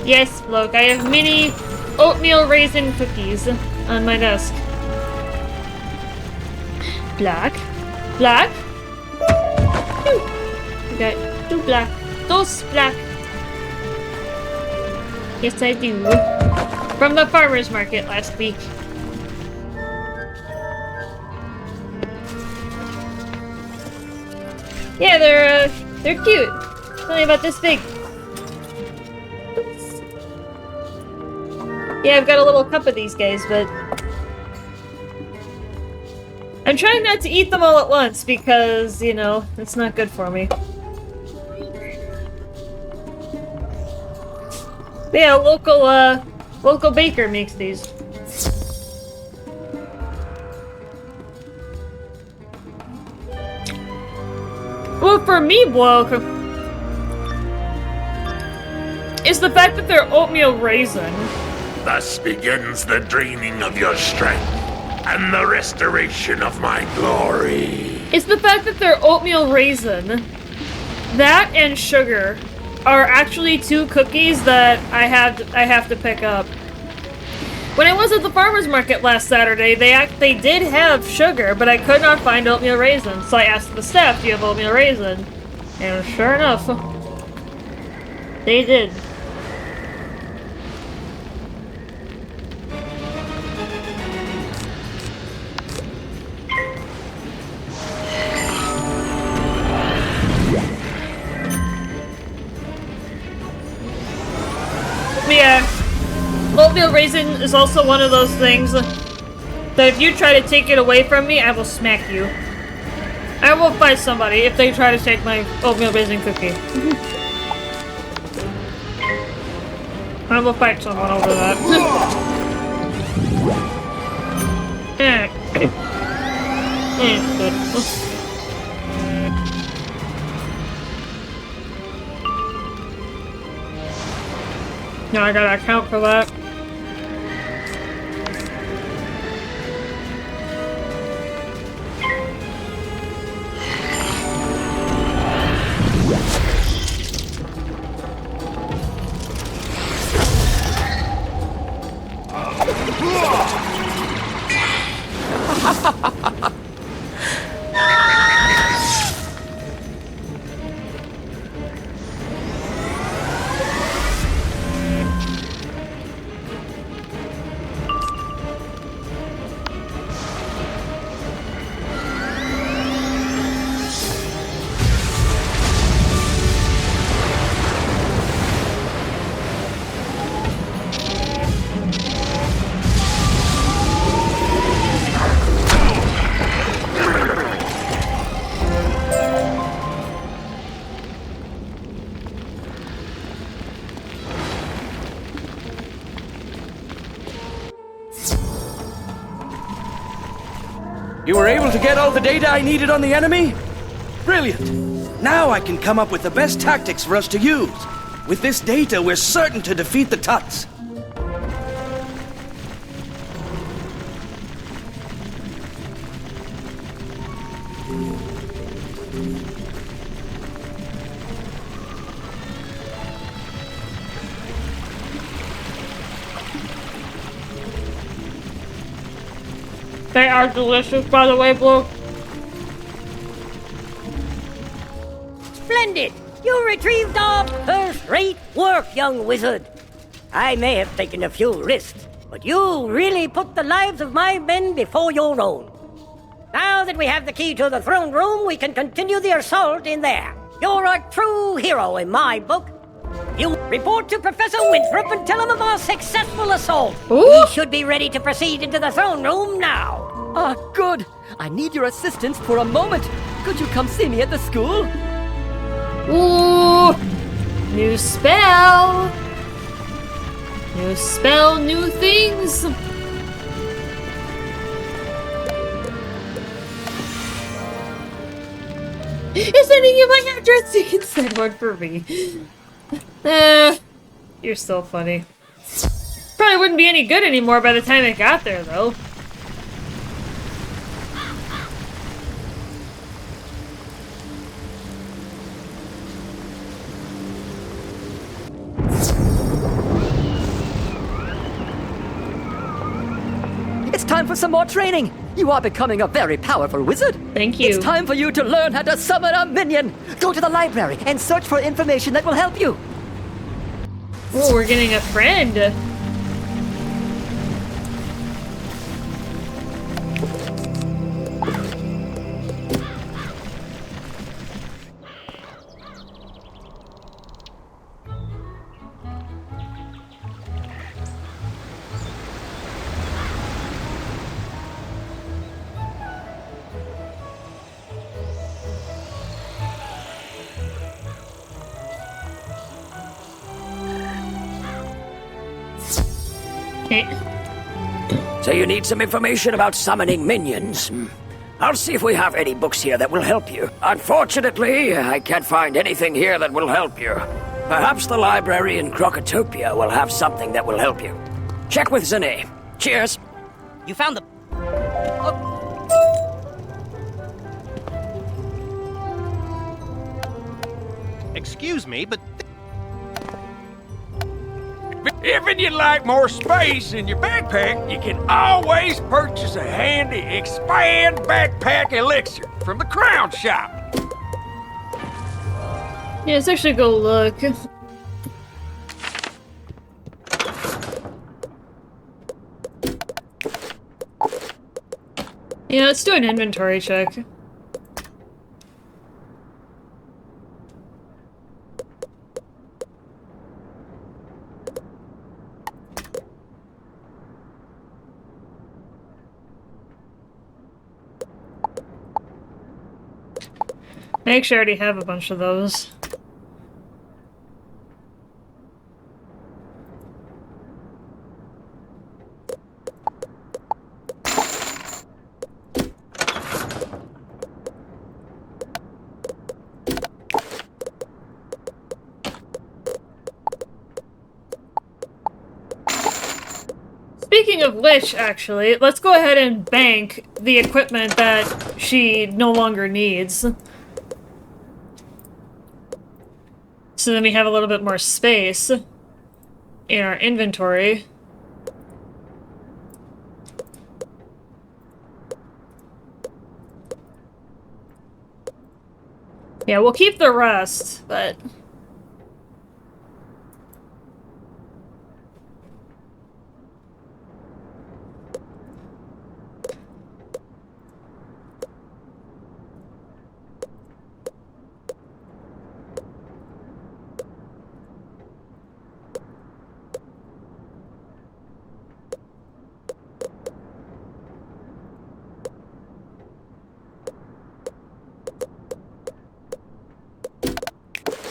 Yes, bloke, I have mini oatmeal raisin cookies on my desk. Black. Black. We got 2 black. Those black. Yes, I do. From the farmer's market last week. Yeah, they're cute. Only about this big. Oops. Yeah, I've got a little cup of these guys, but I'm trying not to eat them all at once because, you know, it's not good for me. But yeah, local baker makes these. Well, for me, bloke, is the fact that they're oatmeal raisin. Thus begins the draining of your strength and the restoration of my glory. It's the fact that they're oatmeal raisin. That and sugar are actually 2 cookies that I have to pick up. When I was at the farmer's market last Saturday, they did have sugar, but I could not find oatmeal raisin. So I asked the staff, "Do you have oatmeal raisin?" And sure enough, they did. Yeah, oatmeal raisin is also one of those things that if you try to take it away from me, I will smack you. I will fight somebody if they try to take my oatmeal raisin cookie. I will fight someone over that. Now I gotta account for that. You were able to get all the data I needed on the enemy? Brilliant. Now I can come up with the best tactics for us to use. With this data, we're certain to defeat the Tuts. They are delicious, by the way, Blue. Splendid! You retrieved our first-rate work, young wizard. I may have taken a few risks, but you really put the lives of my men before your own. Now that we have the key to the throne room, we can continue the assault in there. You're a true hero in my book. You report to Professor Winthrop and tell him of our successful assault. Ooh. We should be ready to proceed into the throne room now. Ah, good. I need your assistance for a moment. Could you come see me at the school? Ooh! New spell! New spell, new things! You're sending you my address, you can send one for me. You're so funny. Probably wouldn't be any good anymore by the time it got there, though. It's time for some more training. You are becoming a very powerful wizard. Thank you. It's time for you to learn how to summon a minion. Go to the library and search for information that will help you. Oh, we're getting a friend. So you need some information about summoning minions? I'll see if we have any books here that will help you. Unfortunately, I can't find anything here that will help you. Perhaps the library in Crocotopia will have something that will help you. Check with Zane. Cheers. You found the... Excuse me, but... If you'd like more space in your backpack, you can always purchase a handy expand backpack elixir from the Crown Shop. Yeah, let's actually go look. Yeah, let's do an inventory check. I actually already have a bunch of those. Speaking of which, actually, let's go ahead and bank the equipment that she no longer needs. So then we have a little bit more space in our inventory. Yeah, we'll keep the rest, but...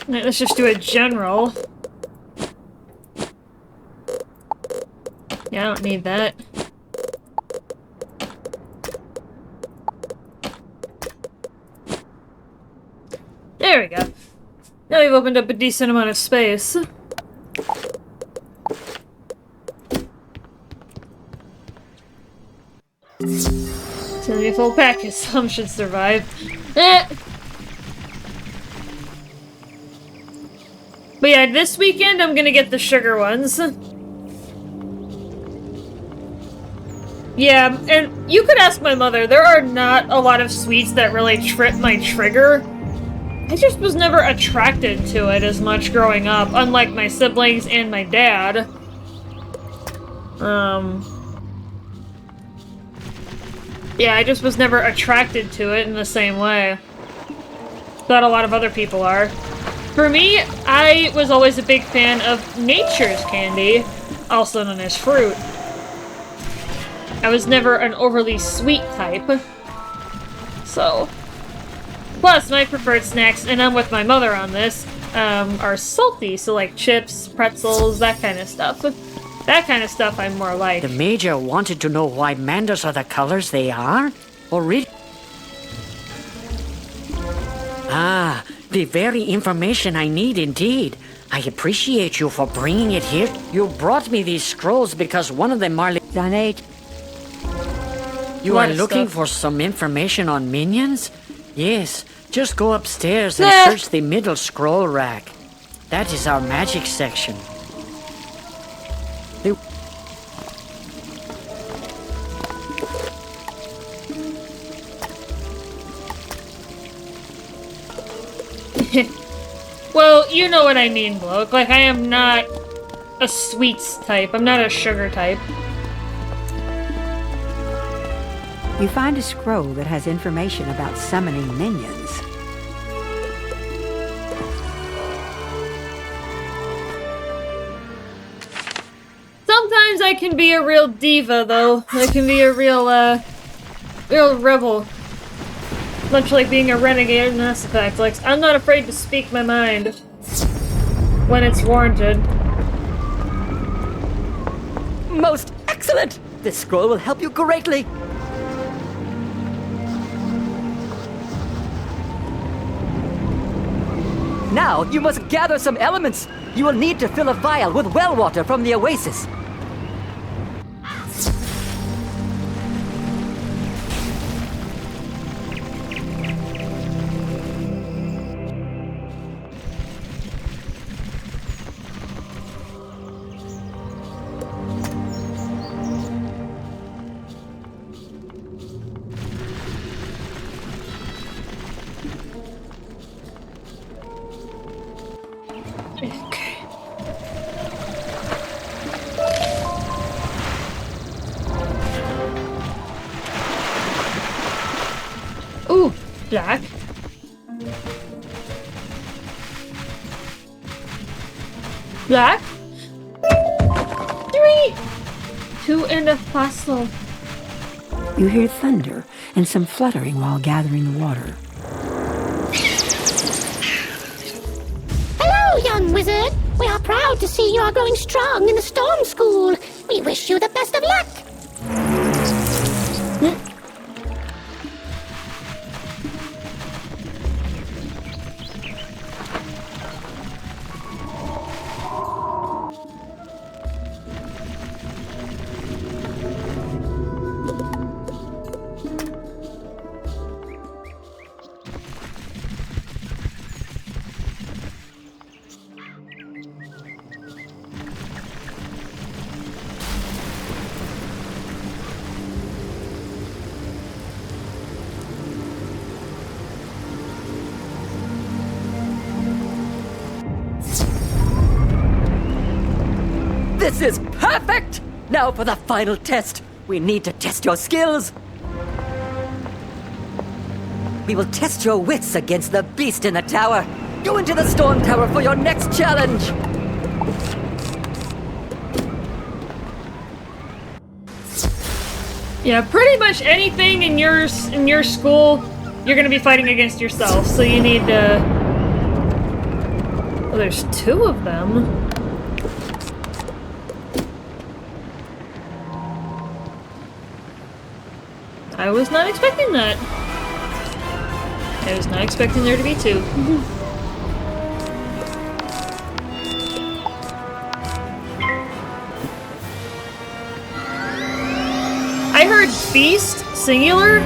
Let's just do a general. Yeah, I don't need that. There we go. Now we've opened up a decent amount of space. It's only a full package. Some should survive. But yeah, this weekend I'm gonna get the sugar ones. Yeah, and you could ask my mother, there are not a lot of sweets that really trip my trigger. I just was never attracted to it as much growing up, unlike my siblings and my dad. Yeah, I just was never attracted to it in the same way that a lot of other people are. For me, I was always a big fan of nature's candy, also known as fruit. I was never an overly sweet type. So. Plus, my preferred snacks, and I'm with my mother on this, are salty, so like chips, pretzels, that kind of stuff. That kind of stuff I'm more like. The Major wanted to know why mandas are the colors they are? Or really? Ah, the very information I need indeed. I appreciate you for bringing it here. You brought me these scrolls because one of them are... You are looking for some information on minions? Yes, just go upstairs and search the middle scroll rack. That is our magic section. Well, you know what I mean, Bloke. Like, I am not a sweets type. I'm not a sugar type. You find a scroll that has information about summoning minions. Sometimes I can be a real diva, though. I can be a real rebel. Much like being a renegade in Mass Effect. Like, I'm not afraid to speak my mind when it's warranted. Most excellent! This scroll will help you greatly. Now, you must gather some elements. You will need to fill a vial with well water from the oasis. Ooh, black. Black? 3! 2 and a fossil. You hear thunder and some fluttering while gathering the water. Hello, young wizard. We are proud to see you are growing strong in the Storm School. We wish you the best of luck. This is perfect! Now for the final test. We need to test your skills. We will test your wits against the beast in the tower. Go into the storm tower for your next challenge. Yeah, pretty much anything in your school, you're gonna be fighting against yourself. So you need to. Oh, there's 2 of them. I was not expecting that. I was not expecting there to be 2. I heard beast, singular?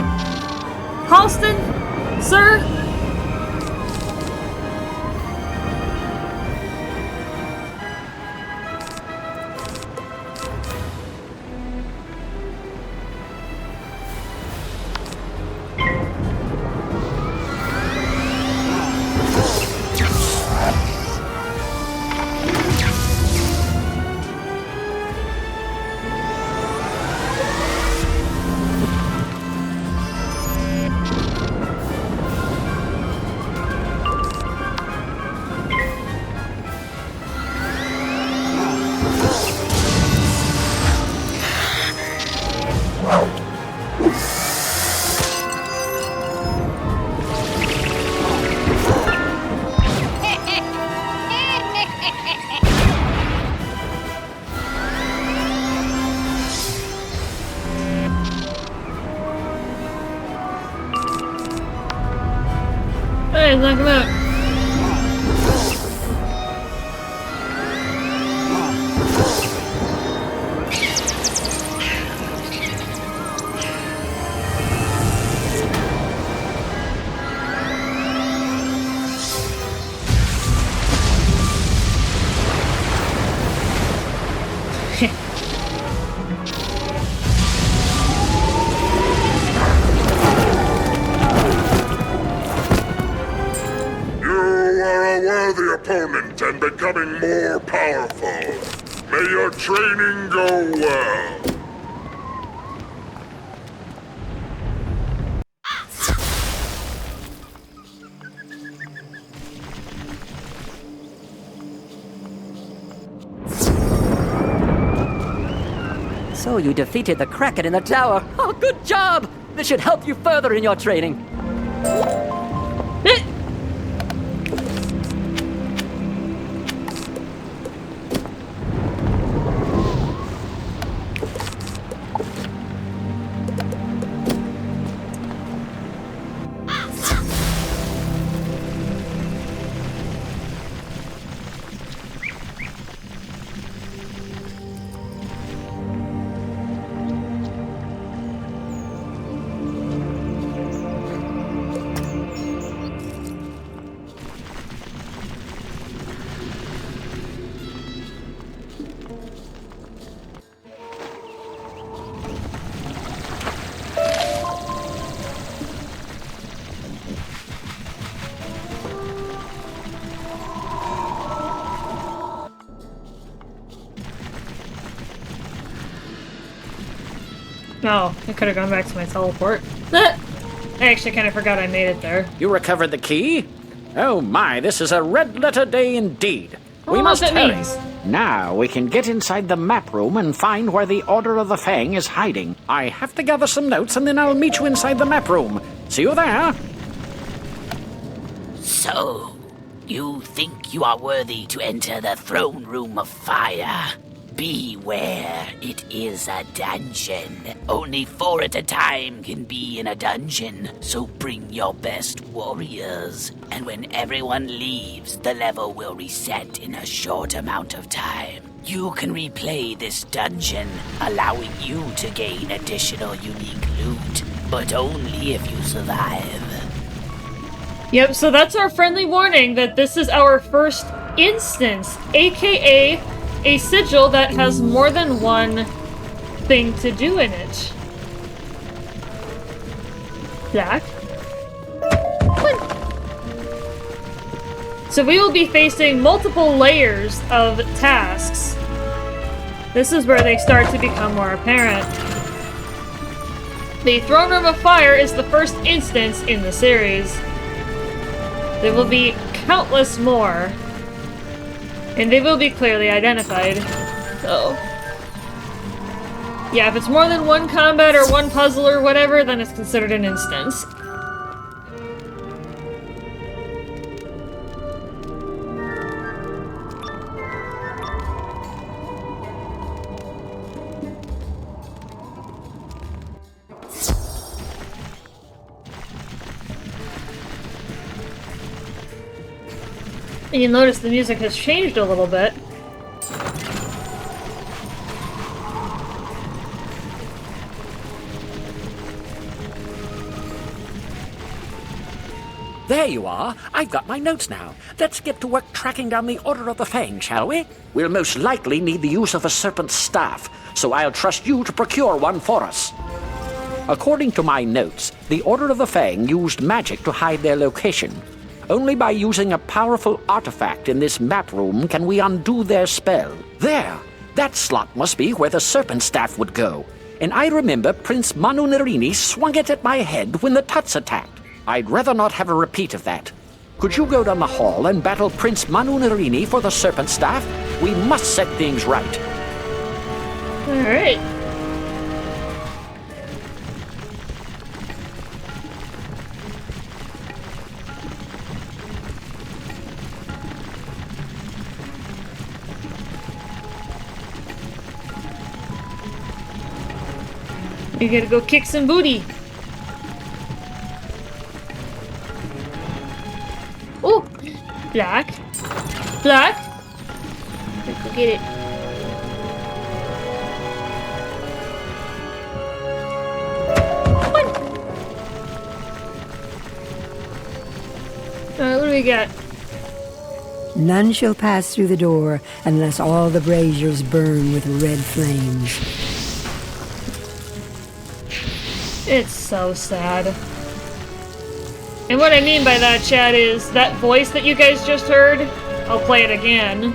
Halston, sir? Hey, knock him out. Opponent and becoming more powerful. May your training go well. So you defeated the Kraken in the tower. Oh, good job! This should help you further in your training. No, I could have gone back to my teleport. I actually kind of forgot I made it there. You recovered the key? Oh my, this is a red letter day indeed. I We don't know must what that hurry. means. Now we can get inside the map room and find where the Order of the Fang is hiding. I have to gather some notes and then I'll meet you inside the map room. See you there. So, you think you are worthy to enter the throne room of fire? Beware, it is a dungeon. Only 4 at a time can be in a dungeon, so bring your best warriors. And when everyone leaves, the level will reset in a short amount of time. You can replay this dungeon, allowing you to gain additional unique loot, but only if you survive. Yep, so that's our friendly warning that this is our first instance, aka a sigil that has more than one thing to do in it. Black. So we will be facing multiple layers of tasks. This is where they start to become more apparent. The Throne Room of Fire is the first instance in the series. There will be countless more. And they will be clearly identified. So yeah, if it's more than one combat or one puzzle or whatever, then it's considered an instance. And you'll notice the music has changed a little bit. There you are. I've got my notes now. Let's get to work tracking down the Order of the Fang, shall we? We'll most likely need the use of a serpent's staff, so I'll trust you to procure one for us. According to my notes, the Order of the Fang used magic to hide their location. Only by using a powerful artifact in this map room can we undo their spell. There! That slot must be where the serpent staff would go. And I remember Prince Manu Narini swung it at my head when the Tuts attacked. I'd rather not have a repeat of that. Could you go down the hall and battle Prince Manu Narini for the serpent staff? We must set things right. All right. You gotta go kick some booty. Oh, black. Black. Let's go get it. Alright, what do we got? None shall pass through the door unless all the braziers burn with red flames. It's so sad. And what I mean by that, chat, is that voice that you guys just heard, I'll play it again.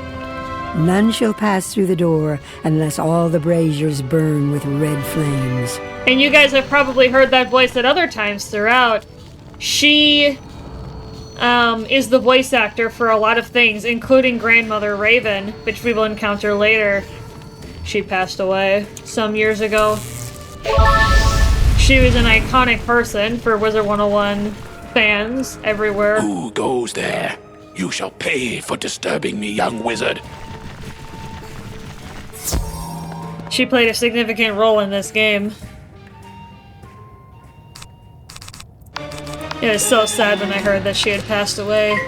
None shall pass through the door unless all the braziers burn with red flames. And you guys have probably heard that voice at other times throughout. She is the voice actor for a lot of things, including Grandmother Raven, which we will encounter later. She passed away some years ago. She was an iconic person for Wizard101 fans everywhere. Who goes there? You shall pay for disturbing me, young wizard. She played a significant role in this game. It was so sad when I heard that she had passed away.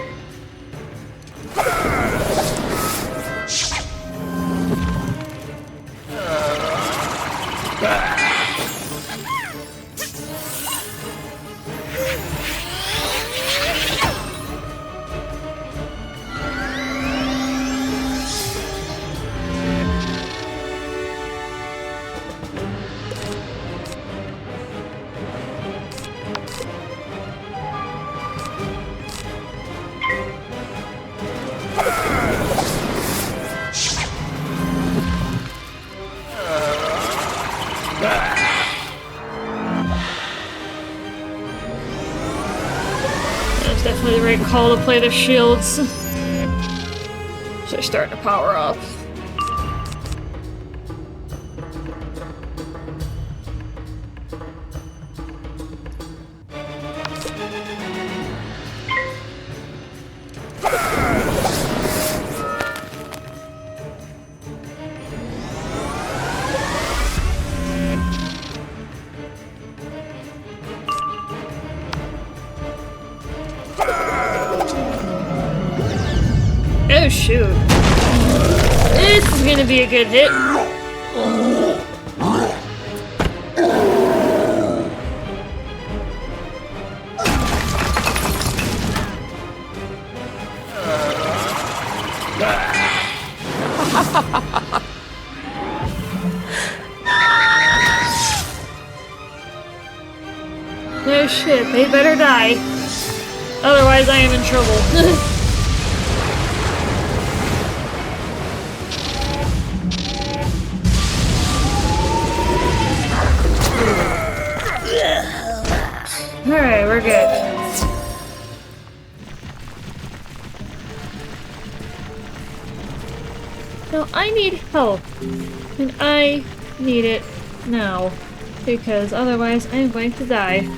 That's definitely the right call to play the shields. So they're starting to power up. Oh shoot. This is gonna be a good hit. No shit, they better die. Otherwise I am in trouble. Alright, we're good. So I need help. And I need it now. Because otherwise I'm going to die.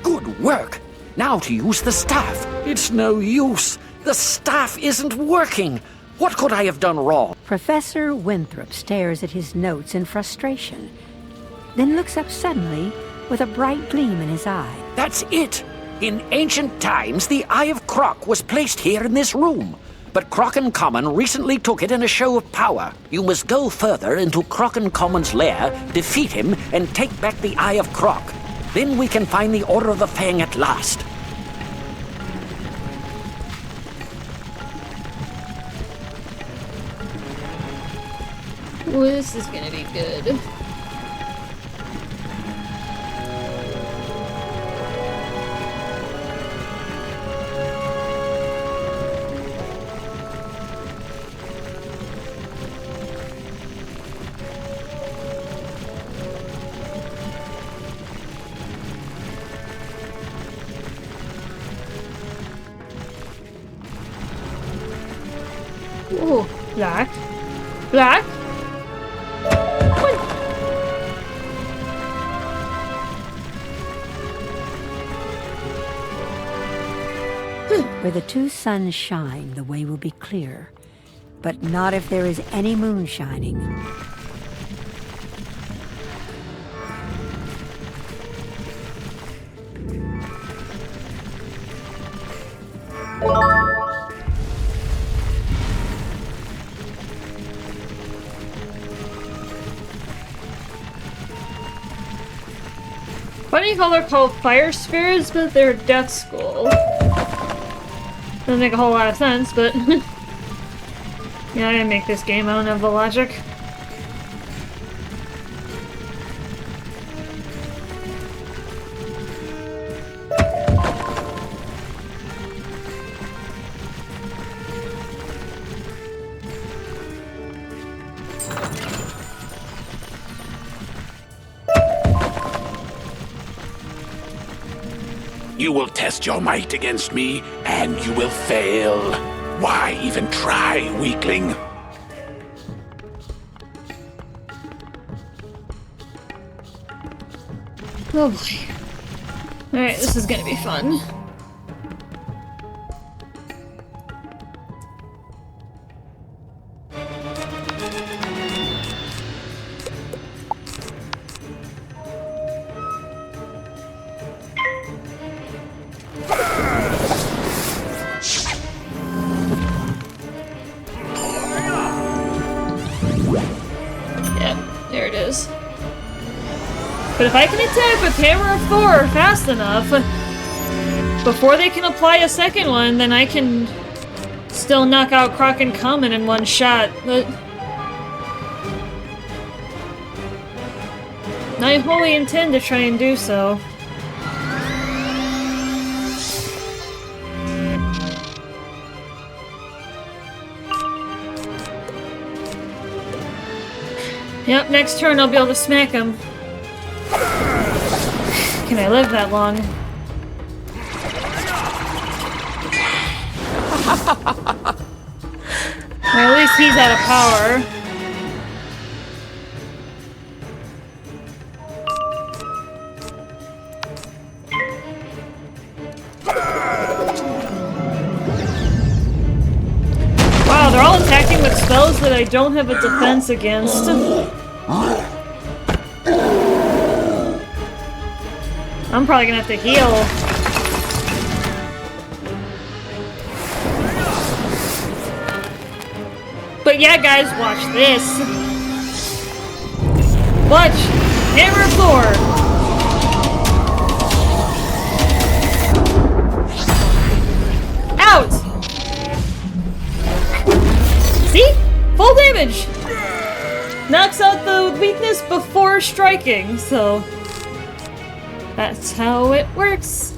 Good work! Now to use the staff. It's no use. The staff isn't working. What could I have done wrong? Professor Winthrop stares at his notes in frustration, then looks up suddenly with a bright gleam in his eye. That's it! In ancient times, the Eye of Croc was placed here in this room. But Croc-and-Common recently took it in a show of power. You must go further into Croc-and-Common's lair, defeat him, and take back the Eye of Croc. Then we can find the Order of the Fang at last. Ooh, this is gonna be good. Ooh, black. Black? Where the two suns shine, the way will be clear. But not if there is any moon shining. Funny how they're called fire spirits, but they're death school. Doesn't make a whole lot of sense, but yeah, I didn't make this game. I don't have the logic. You will test your might against me, and you will fail. Why even try, weakling? Oh boy. Alright, this is gonna be fun. But if I can attack with Hammer of Thor fast enough, before they can apply a second one, then I can still knock out Croc-and-Common in one shot. But I wholly intend to try and do so. Yep, next turn I'll be able to smack him. Can I live that long? Or at least he's out of power. Wow, they're all attacking with spells that I don't have a defense against. I'm probably gonna have to heal. But yeah, guys, watch this. Watch! Hammer of Thor! Out! See? Full damage! Knocks out the weakness before striking, so that's how it works.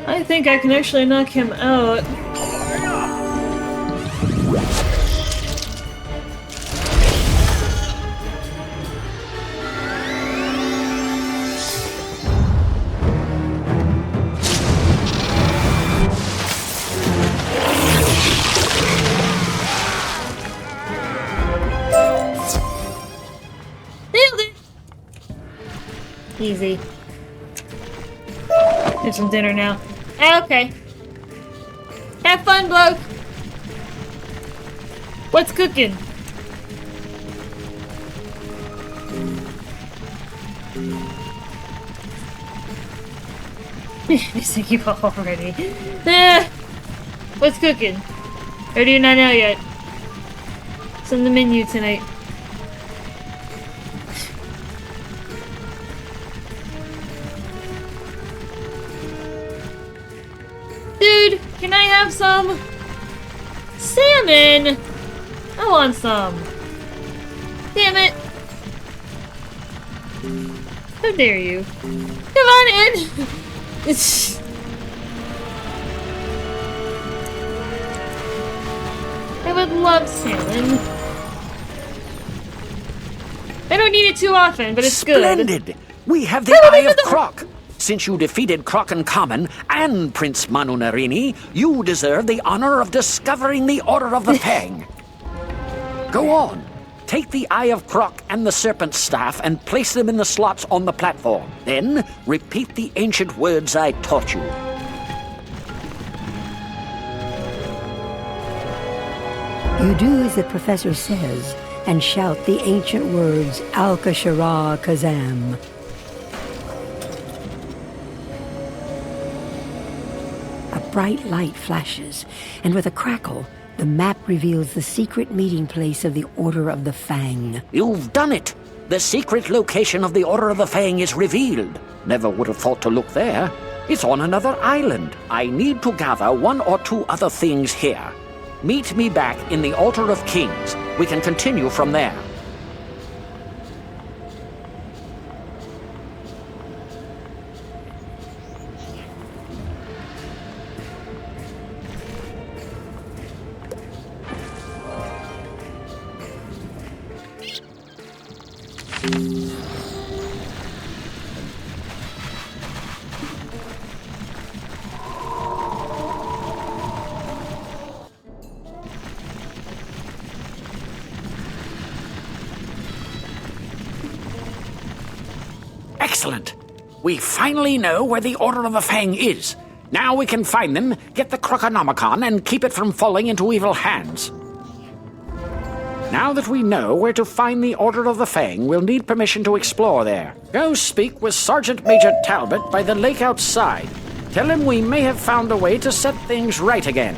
I think I can actually knock him out. Easy. Have some dinner now. Okay. Have fun, bloke. What's cooking? Missing you already. What's cooking? Or do you not know yet? It's on the menu tonight. Dude, can I have some salmon? I want some. Damn it. How dare you? Come on in. It's... I would love salmon. I don't eat it too often, but it's good. Splendid! We have the Eye of Croc. Since you defeated Croc and Common and Prince Manu Narini, you deserve the honor of discovering the Order of the Fang. Go on. Take the Eye of Croc and the Serpent Staff and place them in the slots on the platform. Then, repeat the ancient words I taught you. You do as the professor says, and shout the ancient words, Al-Kashara Kazam. A bright light flashes, and with a crackle, the map reveals the secret meeting place of the Order of the Fang. You've done it! The secret location of the Order of the Fang is revealed. Never would have thought to look there. It's on another island. I need to gather one or two other things here. Meet me back in the Altar of Kings. We can continue from there. Excellent. We finally know where the Order of the Fang is. Now we can find them, get the Croconomicon, and keep it from falling into evil hands. Now that we know where to find the Order of the Fang, we'll need permission to explore there. Go speak with Sergeant Major Talbot by the lake outside. Tell him we may have found a way to set things right again.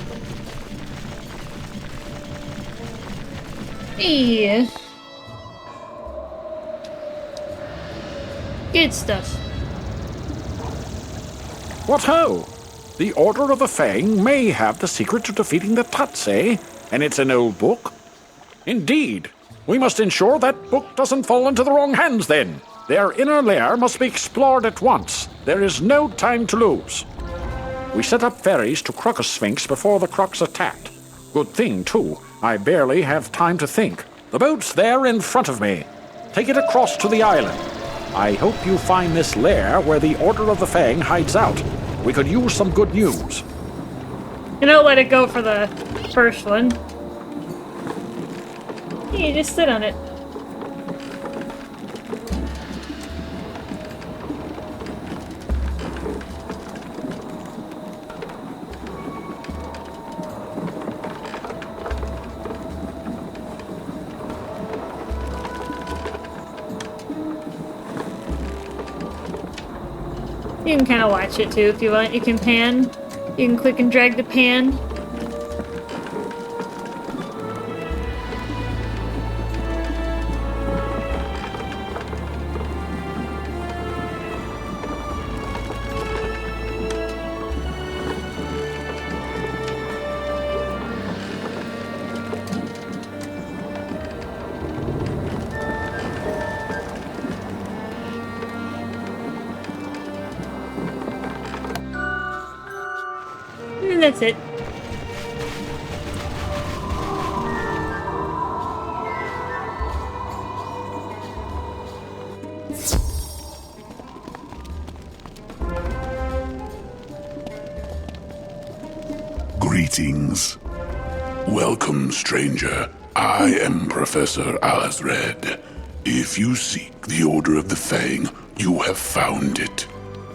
Yeah. Good stuff. What ho! The Order of the Fang may have the secret to defeating the Tuts, eh? And it's an old book? Indeed. We must ensure that book doesn't fall into the wrong hands then. Their inner lair must be explored at once. There is no time to lose. We set up ferries to Crocus Sphinx before the Crocs attacked. Good thing, too. I barely have time to think. The boat's there in front of me. Take it across to the island. I hope you find this lair where the Order of the Fang hides out. We could use some good news. You don't let it go for the first one. You just sit on it. You can kind of watch it too if you want. You can pan. You can click and drag the pan. And that's it. Greetings. Welcome, stranger. I am Professor Alazred. If you seek the Order of the Fang, You have found it.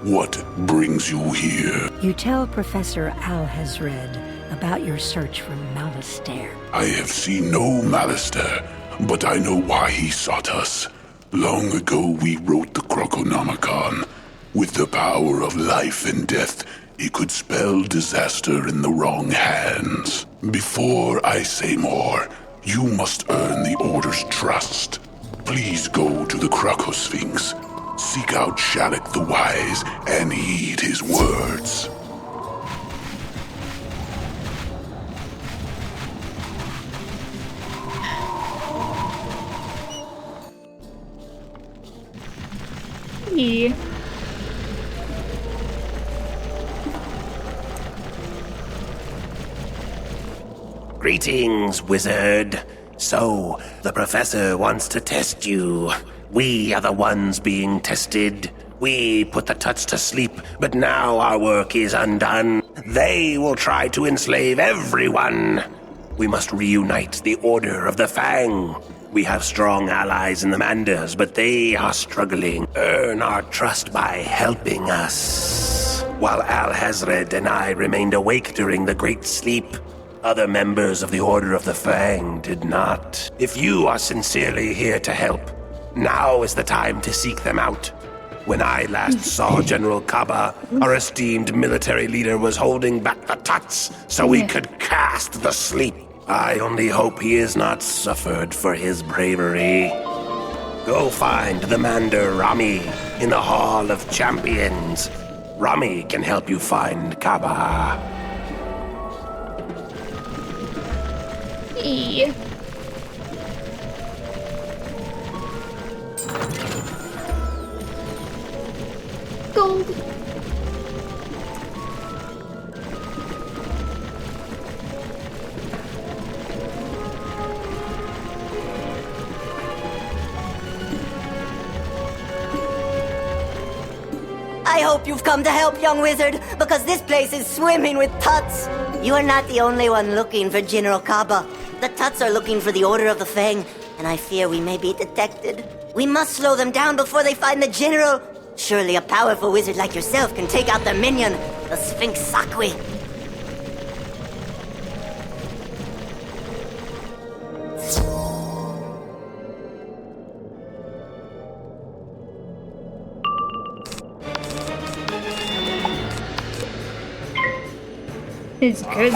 What brings you here? You tell Professor Alhazred about your search for Malastair. I have seen no Malastair, but I know why he sought us. Long ago we wrote the Croconomicon. With the power of life and death, it could spell disaster in the wrong hands. Before I say more, you must earn the Order's trust. Please go to the Crocosphinx. Seek out Shalak the Wise and heed his words. Yeah. Greetings, wizard. So, the professor wants to test you. We are the ones being tested. We put the Tuts to sleep, but now our work is undone. They will try to enslave everyone. We must reunite the Order of the Fang. We have strong allies in the Manders, but they are struggling. Earn our trust by helping us. While Alhazred and I remained awake during the Great Sleep, other members of the Order of the Fang did not. If you are sincerely here to help, now is the time to seek them out. When I last saw General Kaba, our esteemed military leader was holding back the Tuts so we could cast the sleep. I only hope he has not suffered for his bravery. Go find the Mander Rami in the Hall of Champions. Rami can help you find Kaba. Yeah. Gold. I hope you've come to help, young wizard, because this place is swimming with Tuts. You are not the only one looking for General Kaba. The Tuts are looking for the Order of the Fang, and I fear we may be detected. We must slow them down before they find the General. Surely a powerful wizard like yourself can take out their minion, the Sphinx Sakwi. It's good.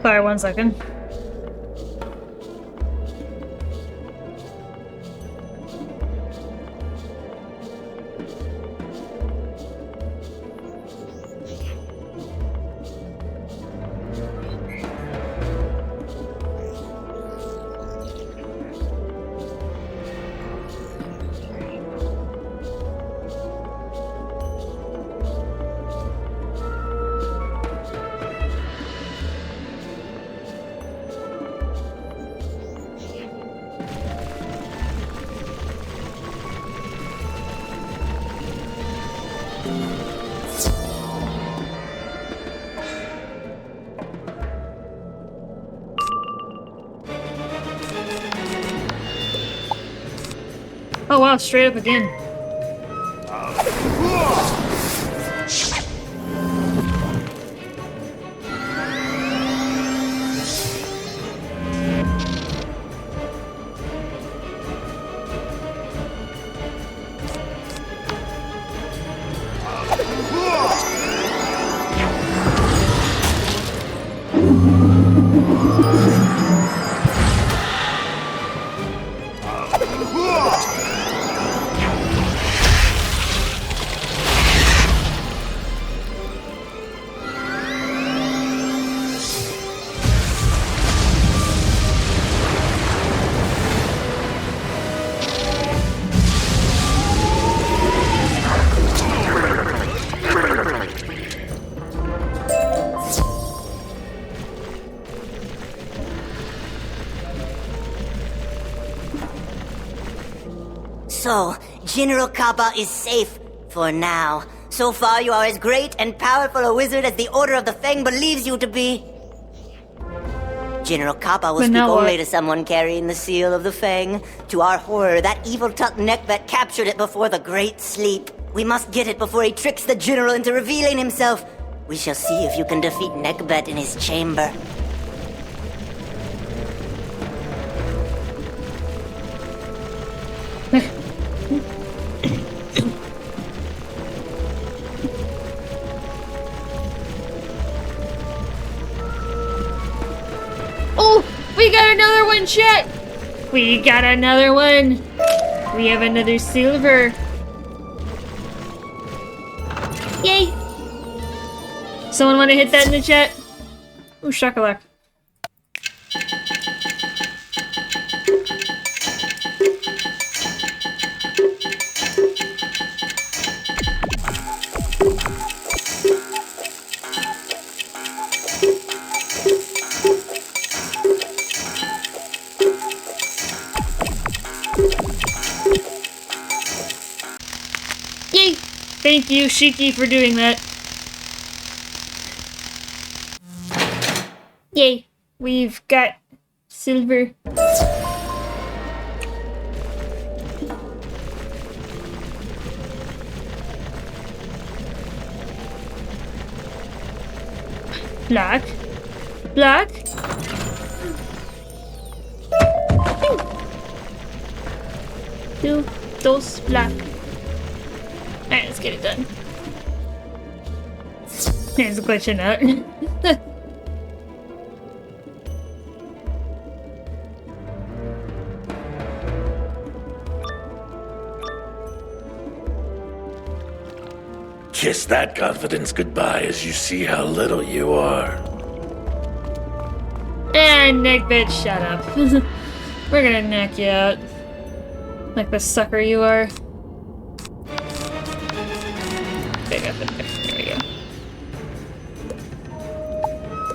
Sorry, 1 second. Oh wow, straight up again. So, General Kaba is safe for now. So far, you are as great and powerful a wizard as the Order of the Fang believes you to be. General Kaba will But speak now only what? to someone carrying the seal of the Fang. To our horror, that evil Tut Nekvet captured it before the Great Sleep. We must get it before he tricks the General into revealing himself. We shall see if you can defeat Nekvet in his chamber. Oh, we got another one, chat. We got another one. We have another silver. Yay. Someone want to hit that in the chat? Ooh, shakalak. Yay! Thank you, Shiki, for doing that. Yay! We've got silver. Black. Black. Two, dos, black. Alright, let's get it done. It's glitching out. Kiss that confidence goodbye as you see how little you are. And Nick, bitch, shut up. We're gonna knock you out. Like the sucker you are. Big up in there. There we go.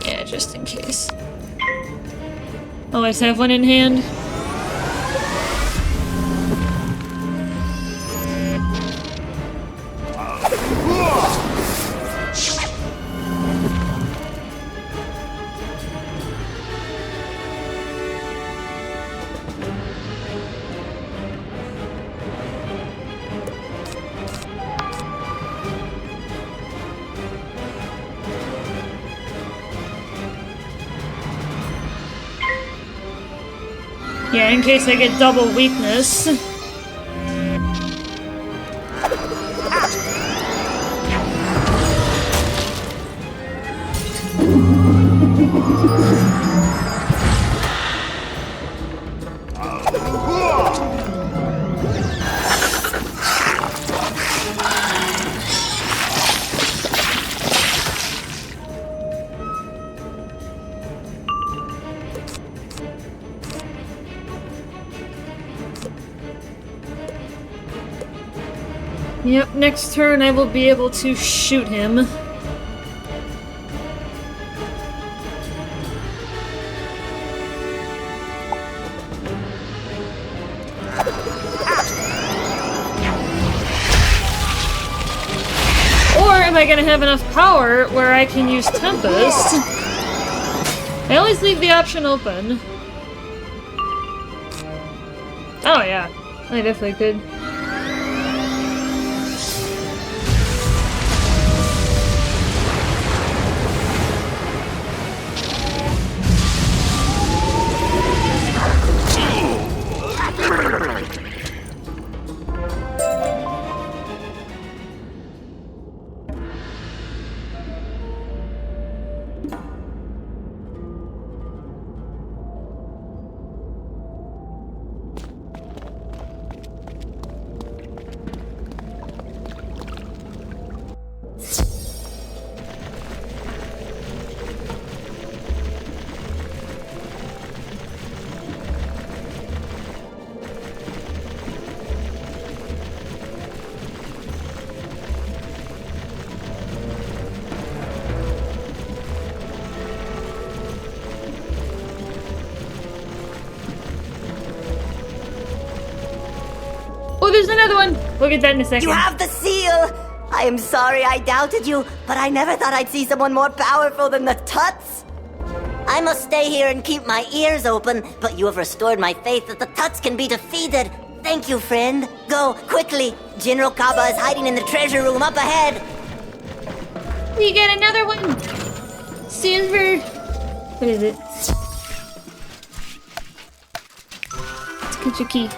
Yeah, just in case. Always have one in hand. Yeah, in case I get double weakness. Yep, next turn I will be able to shoot him. Or am I gonna have enough power where I can use Tempest? I always leave the option open. Oh yeah, I definitely could. there's another one. We'll get that in a second. You have the seal! I am sorry I doubted you, but I never thought I'd see someone more powerful than the Tuts. I must stay here and keep my ears open, but you have restored my faith that the Tuts can be defeated. Thank you, friend. Go, quickly. General Kaba is hiding in the treasure room up ahead. We get another one. Silver. What is it? Let's get your key.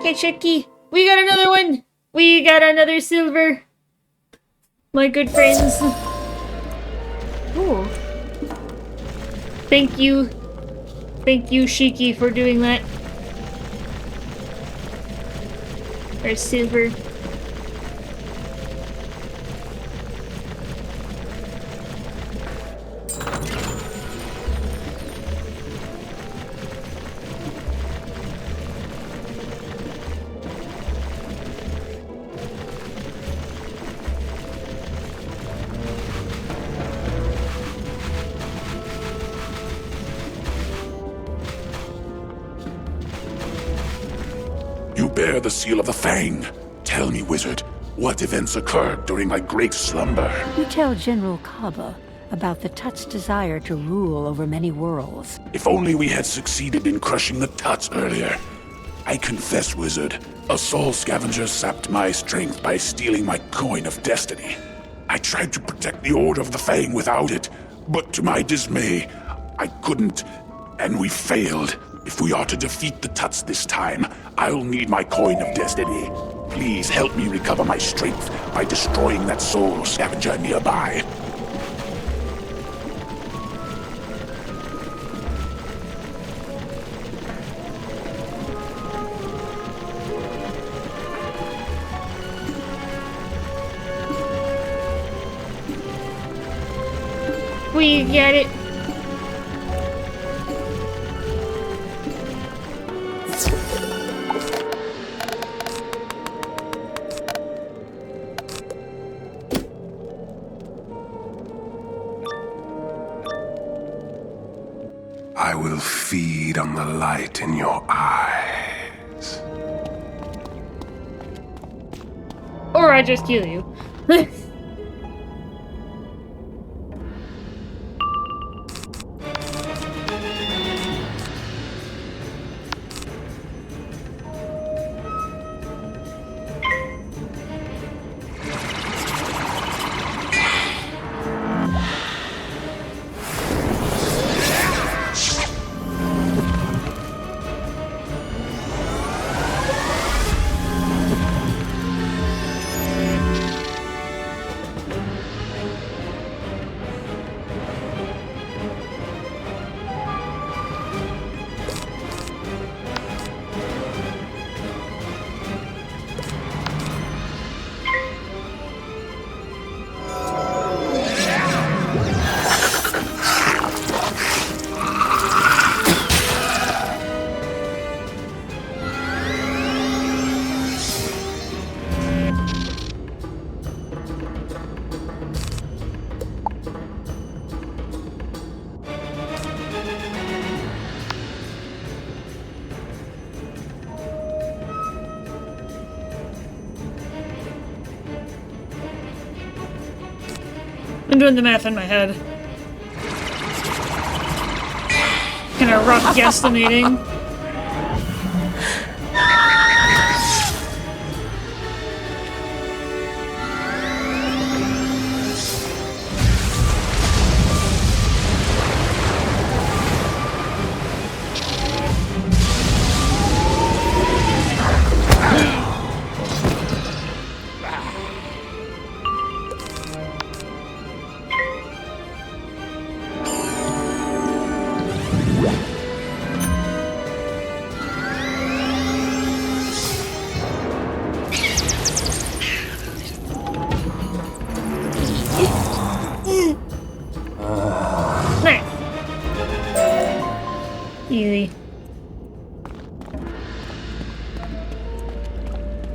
Get your key. We got another one. We got another silver. My good friends. Oh. Thank you. Thank you, Shiki, for doing that. Or silver. You bear the seal of the Fang. Tell me, wizard, what events occurred during my great slumber? You tell General Kaba about the Tut's desire to rule over many worlds. If only we had succeeded in crushing the Tuts earlier. I confess, wizard, a soul scavenger sapped my strength by stealing my coin of destiny. I tried to protect the Order of the Fang without it, but to my dismay, I couldn't, and we failed. If we are to defeat the Tuts this time, I'll need my coin of destiny. Please help me recover my strength by destroying that soul scavenger nearby. We get it. I will feed on the light in your eyes. Or I just kill you. I'm doing the math in my head. Kind of rough guesstimating.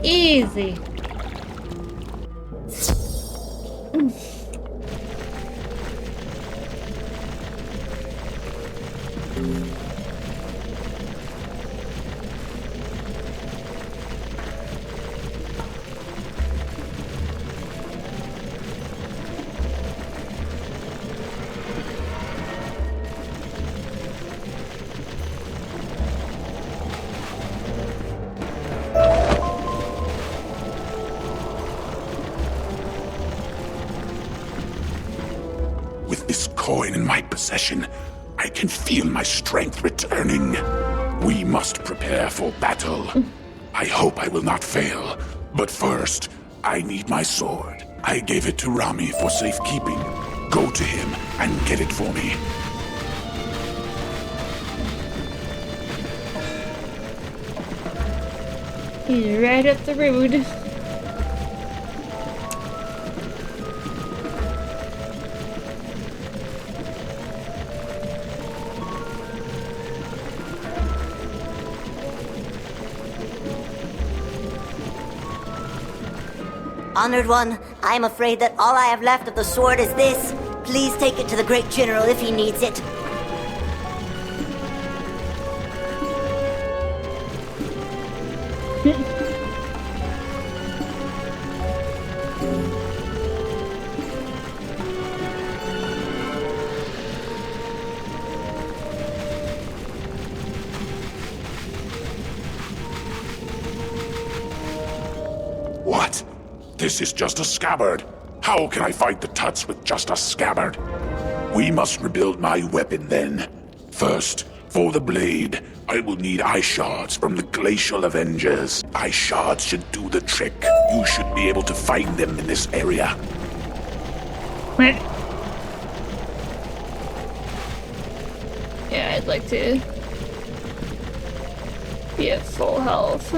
Easy. With this coin in my possession, I can feel my strength returning. We must prepare for battle. I hope I will not fail. But first, I need my sword. I gave it to Rami for safekeeping. Go to him and get it for me. He's right up the road. Honored one, I am afraid that all I have left of the sword is this. Please take it to the great general if he needs it. What? This is just a scabbard. How can I fight the Tuts with just a scabbard? We must rebuild my weapon then. First, for the blade, I will need ice shards from the Glacial Avengers. Ice shards should do the trick. You should be able to find them in this area. What? Yeah, I'd like to be at full health.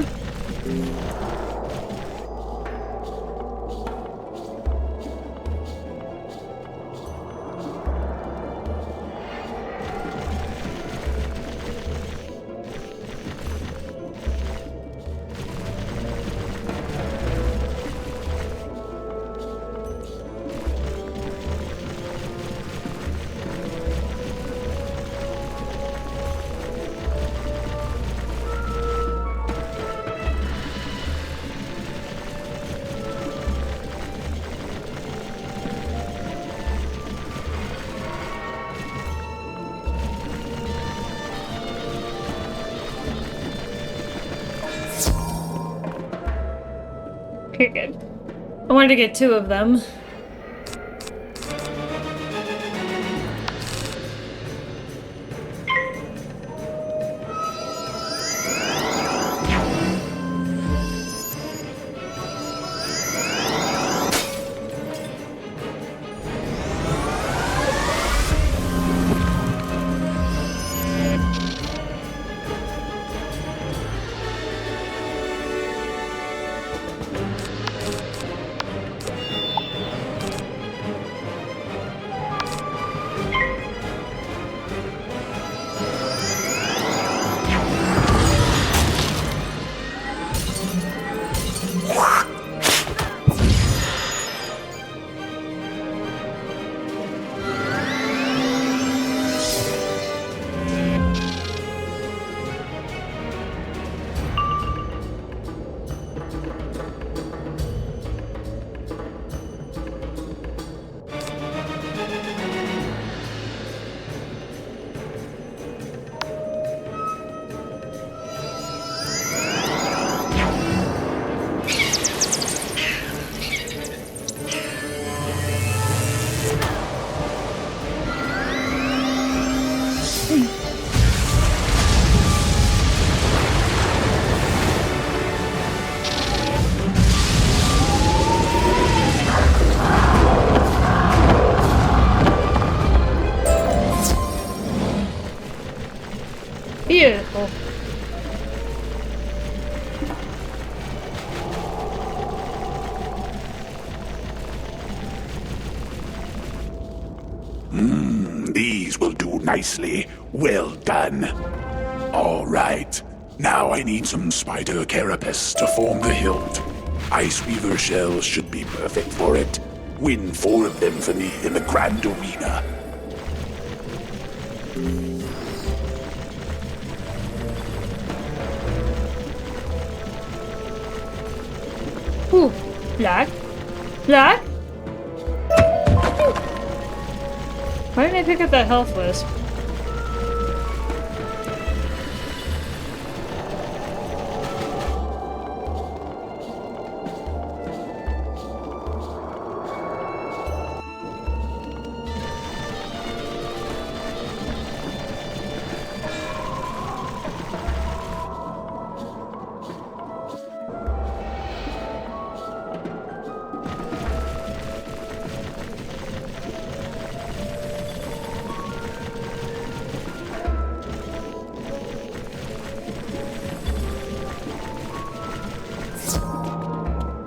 Okay, good. I wanted to get 2 of them. Beautiful. These will do nicely. Well done. All right. Now I need some spider carapace to form the hilt. Ice weaver shells should be perfect for it. Win 4 of them for me in the grand arena. Ooh, black. Black? Why didn't I pick up that health wisp?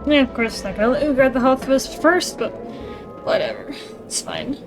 Yeah, of course, not gonna let you grab the health wisp first, but whatever. It's fine.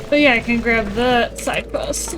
But yeah, I can grab the side quest.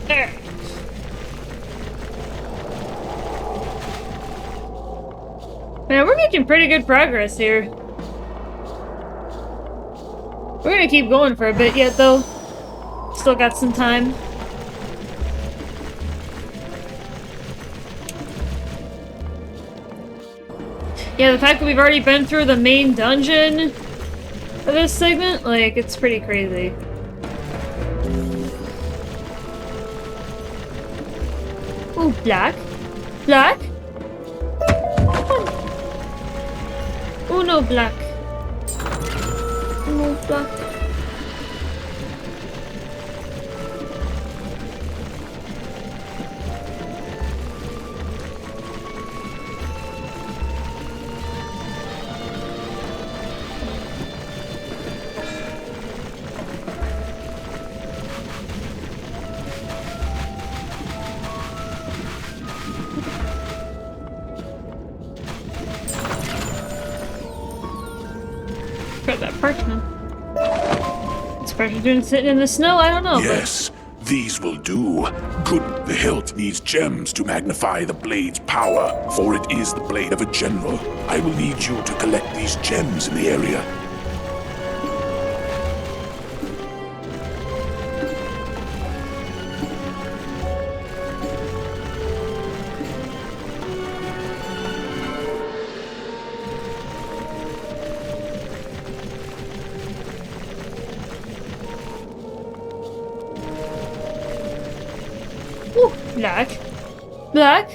There. Man, we're making pretty good progress here. We're gonna keep going for a bit yet, though. Still got some time. Yeah, the fact that we've already been through the main dungeon of this segment, like, it's pretty crazy. Ooh, black. Black? Oh no, black. Oh, black. Got that parchment. This parchment sitting in the snow, I don't know. Yes, these will do. Good, the hilt needs gems to magnify the blade's power, for it is the blade of a general. I will need you to collect these gems in the area. Black. Black?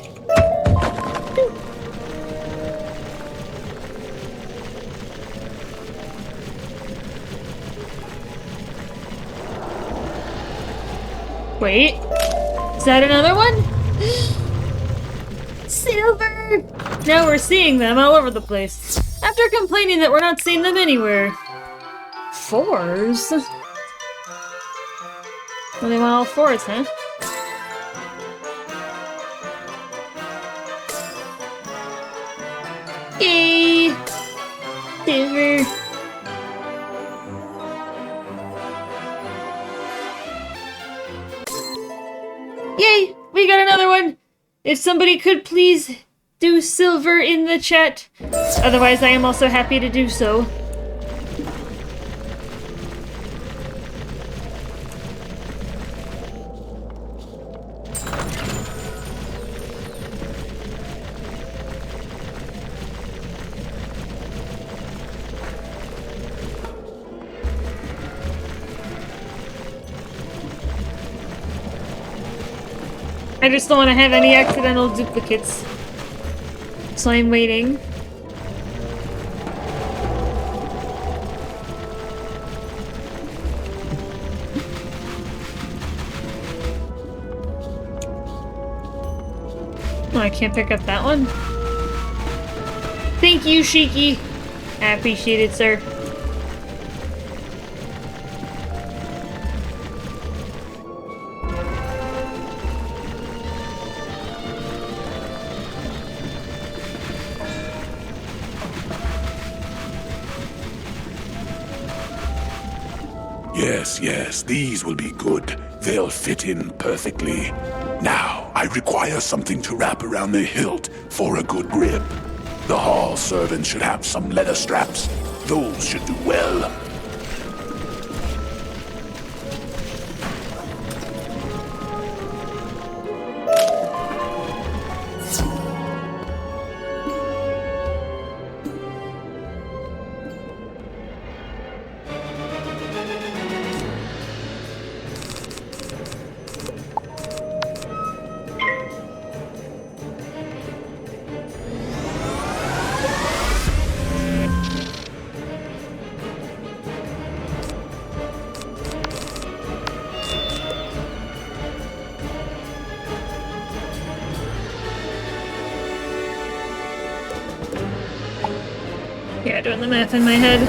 Wait. Is that another one? Silver! Now we're seeing them all over the place. After complaining that we're not seeing them anywhere. Fours? Well, they want all fours, huh? Yay! Silver. Yay! We got another one! If somebody could please do silver in the chat. Otherwise, I am also happy to do so. I just don't want to have any accidental duplicates. So I'm waiting. Oh, I can't pick up that one. Thank you, Shiki. I appreciate it, sir. Yes, these will be good. They'll fit in perfectly. Now, I require something to wrap around the hilt for a good grip. The hall servants should have some leather straps. Those should do well. Yeah, doing the math in my head.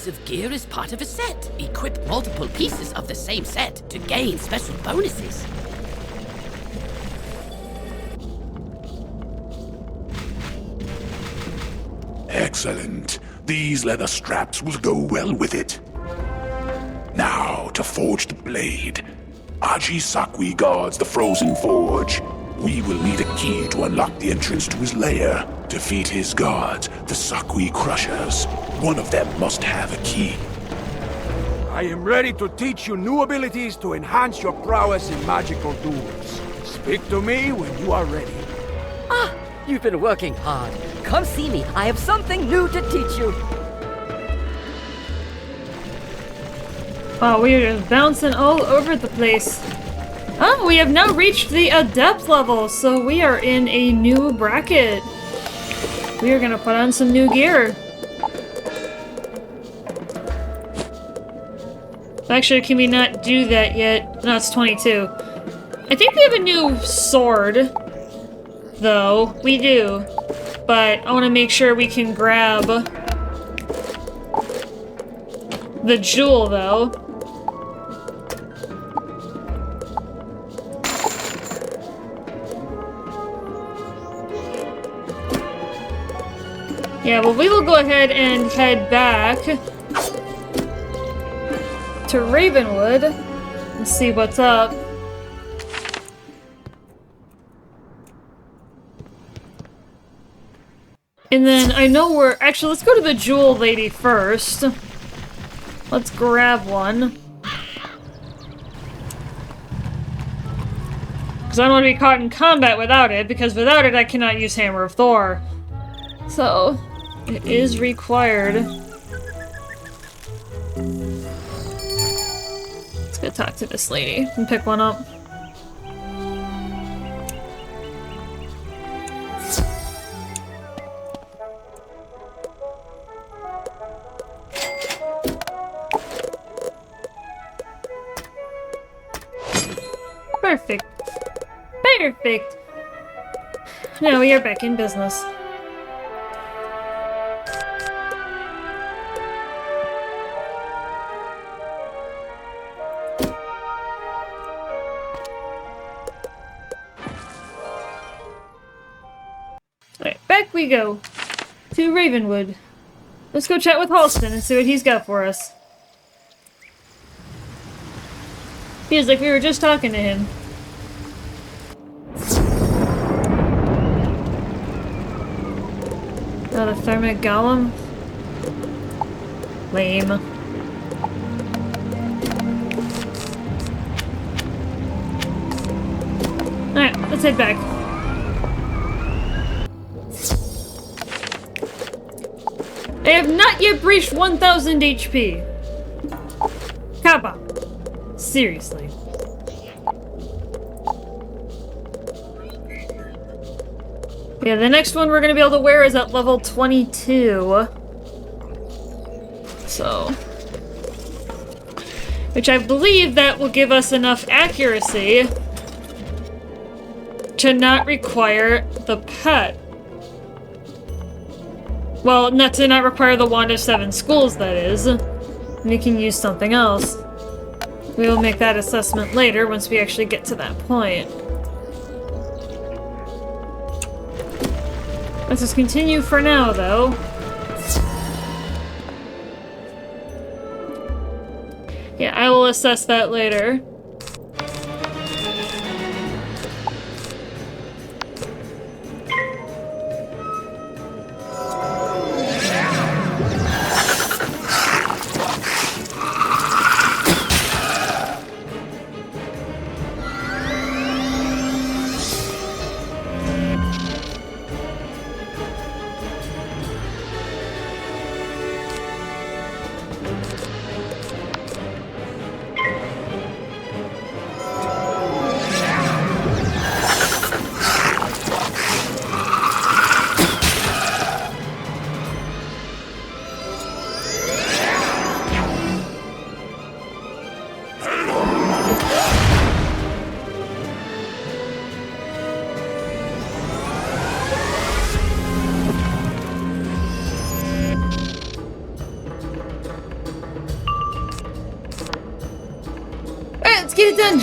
exclusive gear is part of a set. Equip multiple pieces of the same set to gain special bonuses. Excellent. These leather straps will go well with it. Now, to forge the blade. Aji Sakwi guards the frozen forge. We will need a key to unlock the entrance to his lair. Defeat his guards, the Sakwi Crushers. One of them must have a key. I am ready to teach you new abilities to enhance your prowess in magical duels. Speak to me when you are ready. Ah, you've been working hard. Come see me. I have something new to teach you. Wow, we are just bouncing all over the place. Oh, we have now reached the Adept level, so we are in a new bracket. We are gonna put on some new gear. Actually, can we not do that yet? No, it's 22. I think we have a new sword, though. We do. But I want to make sure we can grab the jewel, though. Yeah, well, we will go ahead and head back to Ravenwood and see what's up. And then I know we're... Actually, let's go to the Jewel Lady first. Let's grab one. Because I don't want to be caught in combat without it, because without it I cannot use Hammer of Thor. So, it is required. Let's go talk to this lady and pick one up. Perfect. Perfect. Now we are back in business. Alright, back we go to Ravenwood. Let's go chat with Halston and see what he's got for us. Feels like we were just talking to him. Oh, the Thermic Golem? Lame. Alright, let's head back. I have not yet breached 1000 HP. Kappa. Seriously. Yeah, the next one we're gonna be able to wear is at level 22. So. Which I believe that will give us enough accuracy to not require the pet. Well, not to not require the Wand of Seven Schools, that is. We can use something else. We will make that assessment later once we actually get to that point. Let's just continue for now, though. Yeah, I will assess that later. done.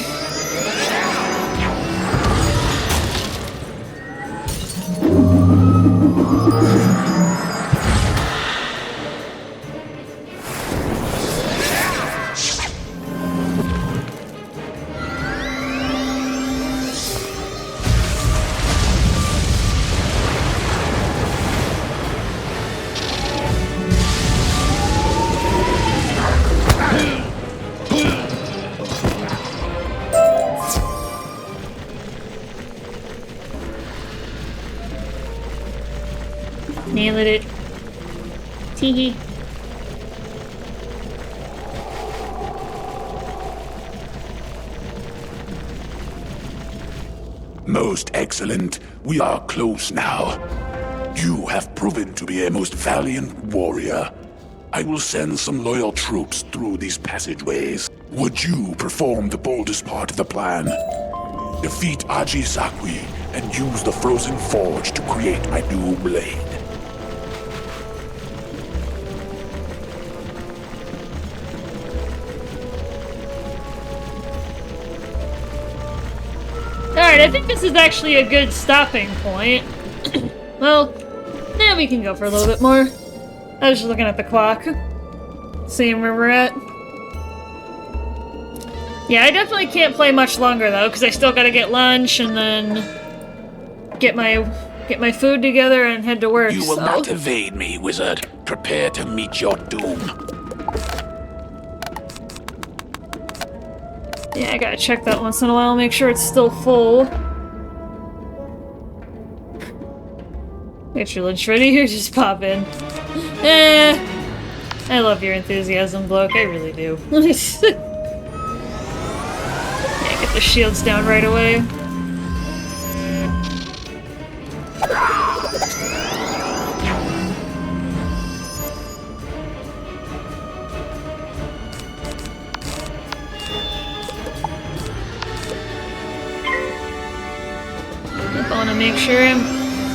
Nailed it. Teehee. Most excellent. We are close now. You have proven to be a most valiant warrior. I will send some loyal troops through these passageways. Would you perform the boldest part of the plan? Defeat Ajizakwi and use the frozen forge to create my new blade. Alright, I think this is actually a good stopping point. Well, now we can go for a little bit more. I was just looking at the clock. Seeing where we're at. Yeah, I definitely can't play much longer though, because I still gotta get lunch and then get my food together and head to work. You will not evade me, wizard. Prepare to meet your doom. Yeah, I gotta check that once in a while, make sure it's still full. Get your lunch ready here, just pop in. I love your enthusiasm, bloke, I really do. Yeah, get the shields down right away. I want to make sure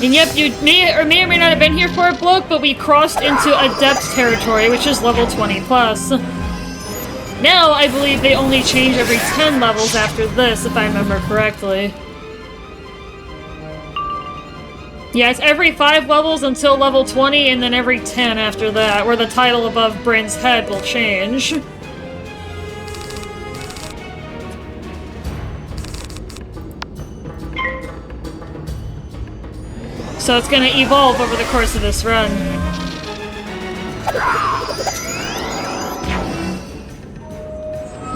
And yep, you may or may not have been here for it, bloke, but we crossed into Adept territory, which is level 20+. Now, I believe they only change every 10 levels after this, if I remember correctly. Yeah, it's every 5 levels until level 20, and then every 10 after that, where the title above Bryn's head will change. So it's gonna evolve over the course of this run.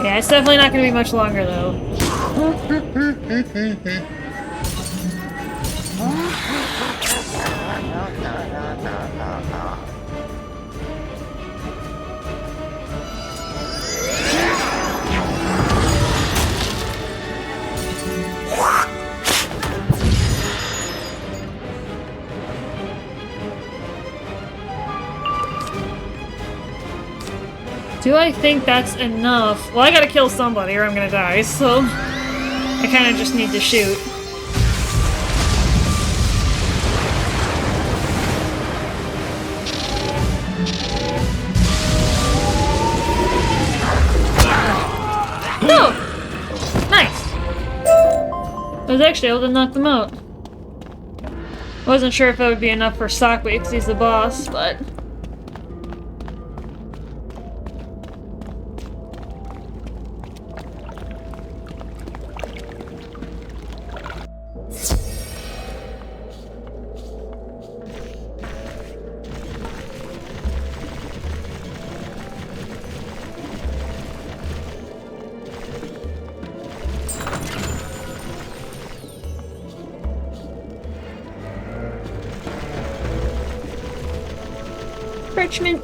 Yeah, it's definitely not gonna be much longer though. Do I think that's enough? Well, I gotta kill somebody or I'm gonna die, so I kinda just need to shoot. No! Nice! I was actually able to knock them out. I wasn't sure if it would be enough for Sakwe because he's the boss, but... Parchment.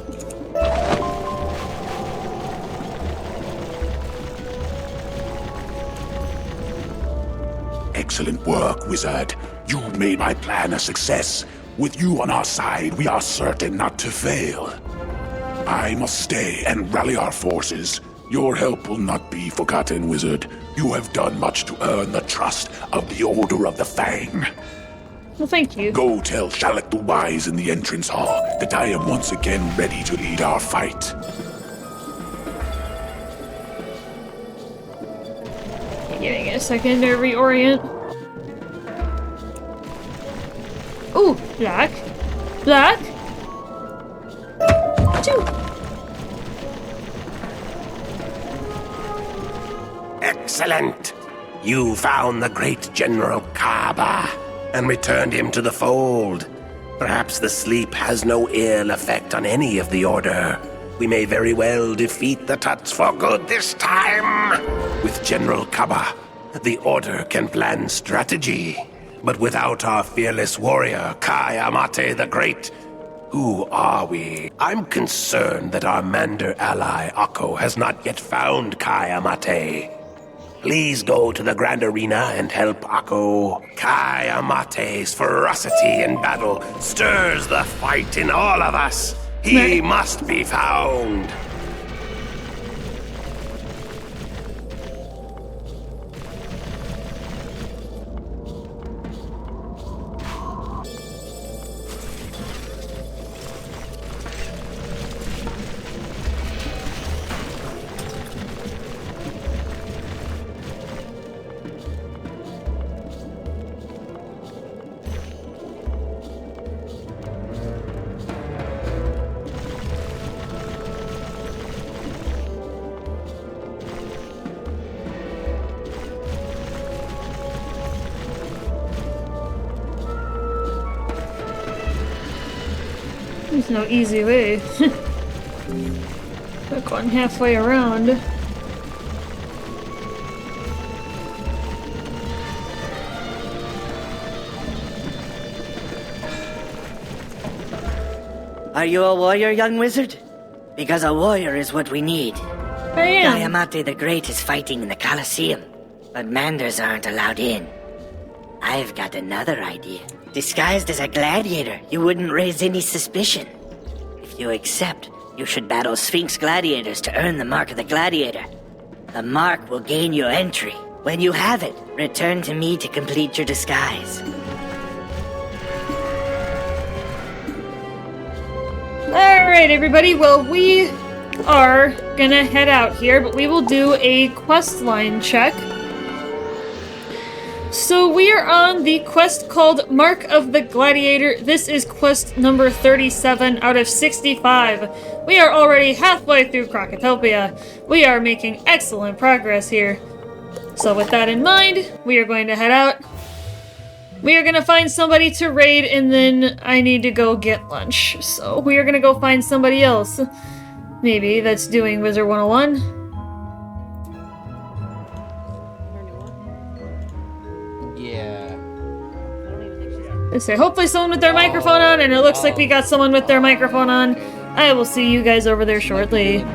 Excellent work, wizard. You made my plan a success. With you on our side, we are certain not to fail. I must stay and rally our forces. Your help will not be forgotten, wizard. You have done much to earn the trust of the Order of the Fang. Well, thank you. Go tell Shalak the Wise in the entrance hall that I am once again ready to lead our fight. Giving it a second to reorient. Ooh, black. Black. 2. Excellent! You found the great General Kaba and returned him to the fold. Perhaps the sleep has no ill effect on any of the Order. We may very well defeat the Tuts for good this time. With General Kaba, the Order can plan strategy. But without our fearless warrior, Kai Amate the Great, who are we? I'm concerned that our Mander ally, Akko, has not yet found Kai Amate. Please go to the Grand Arena and help Akko. Kai Amate's ferocity in battle stirs the fight in all of us. He must be found. There's no easy way. We're going halfway around. Are you a warrior, young wizard? Because a warrior is what we need. I am. Diamante the Great is fighting in the Colosseum, but Manders aren't allowed in. I've got another idea. Disguised as a gladiator, you wouldn't raise any suspicion. If you accept, you should battle Sphinx gladiators to earn the mark of the gladiator. The mark will gain you entry. When you have it, return to me to complete your disguise. Alright, everybody. Well, we are gonna head out here, but we will do a quest line check. So we are on the quest called Mark of the Gladiator. This is quest number 37 out of 65. We are already halfway through Crocotopia. We are making excellent progress here. So with that in mind, we are going to head out. We are going to find somebody to raid, and then I need to go get lunch. So we are going to go find somebody else. Maybe that's doing Wizard101. Let's say, hopefully someone with their microphone on, and it looks like we got someone with their microphone on. I will see you guys over there shortly.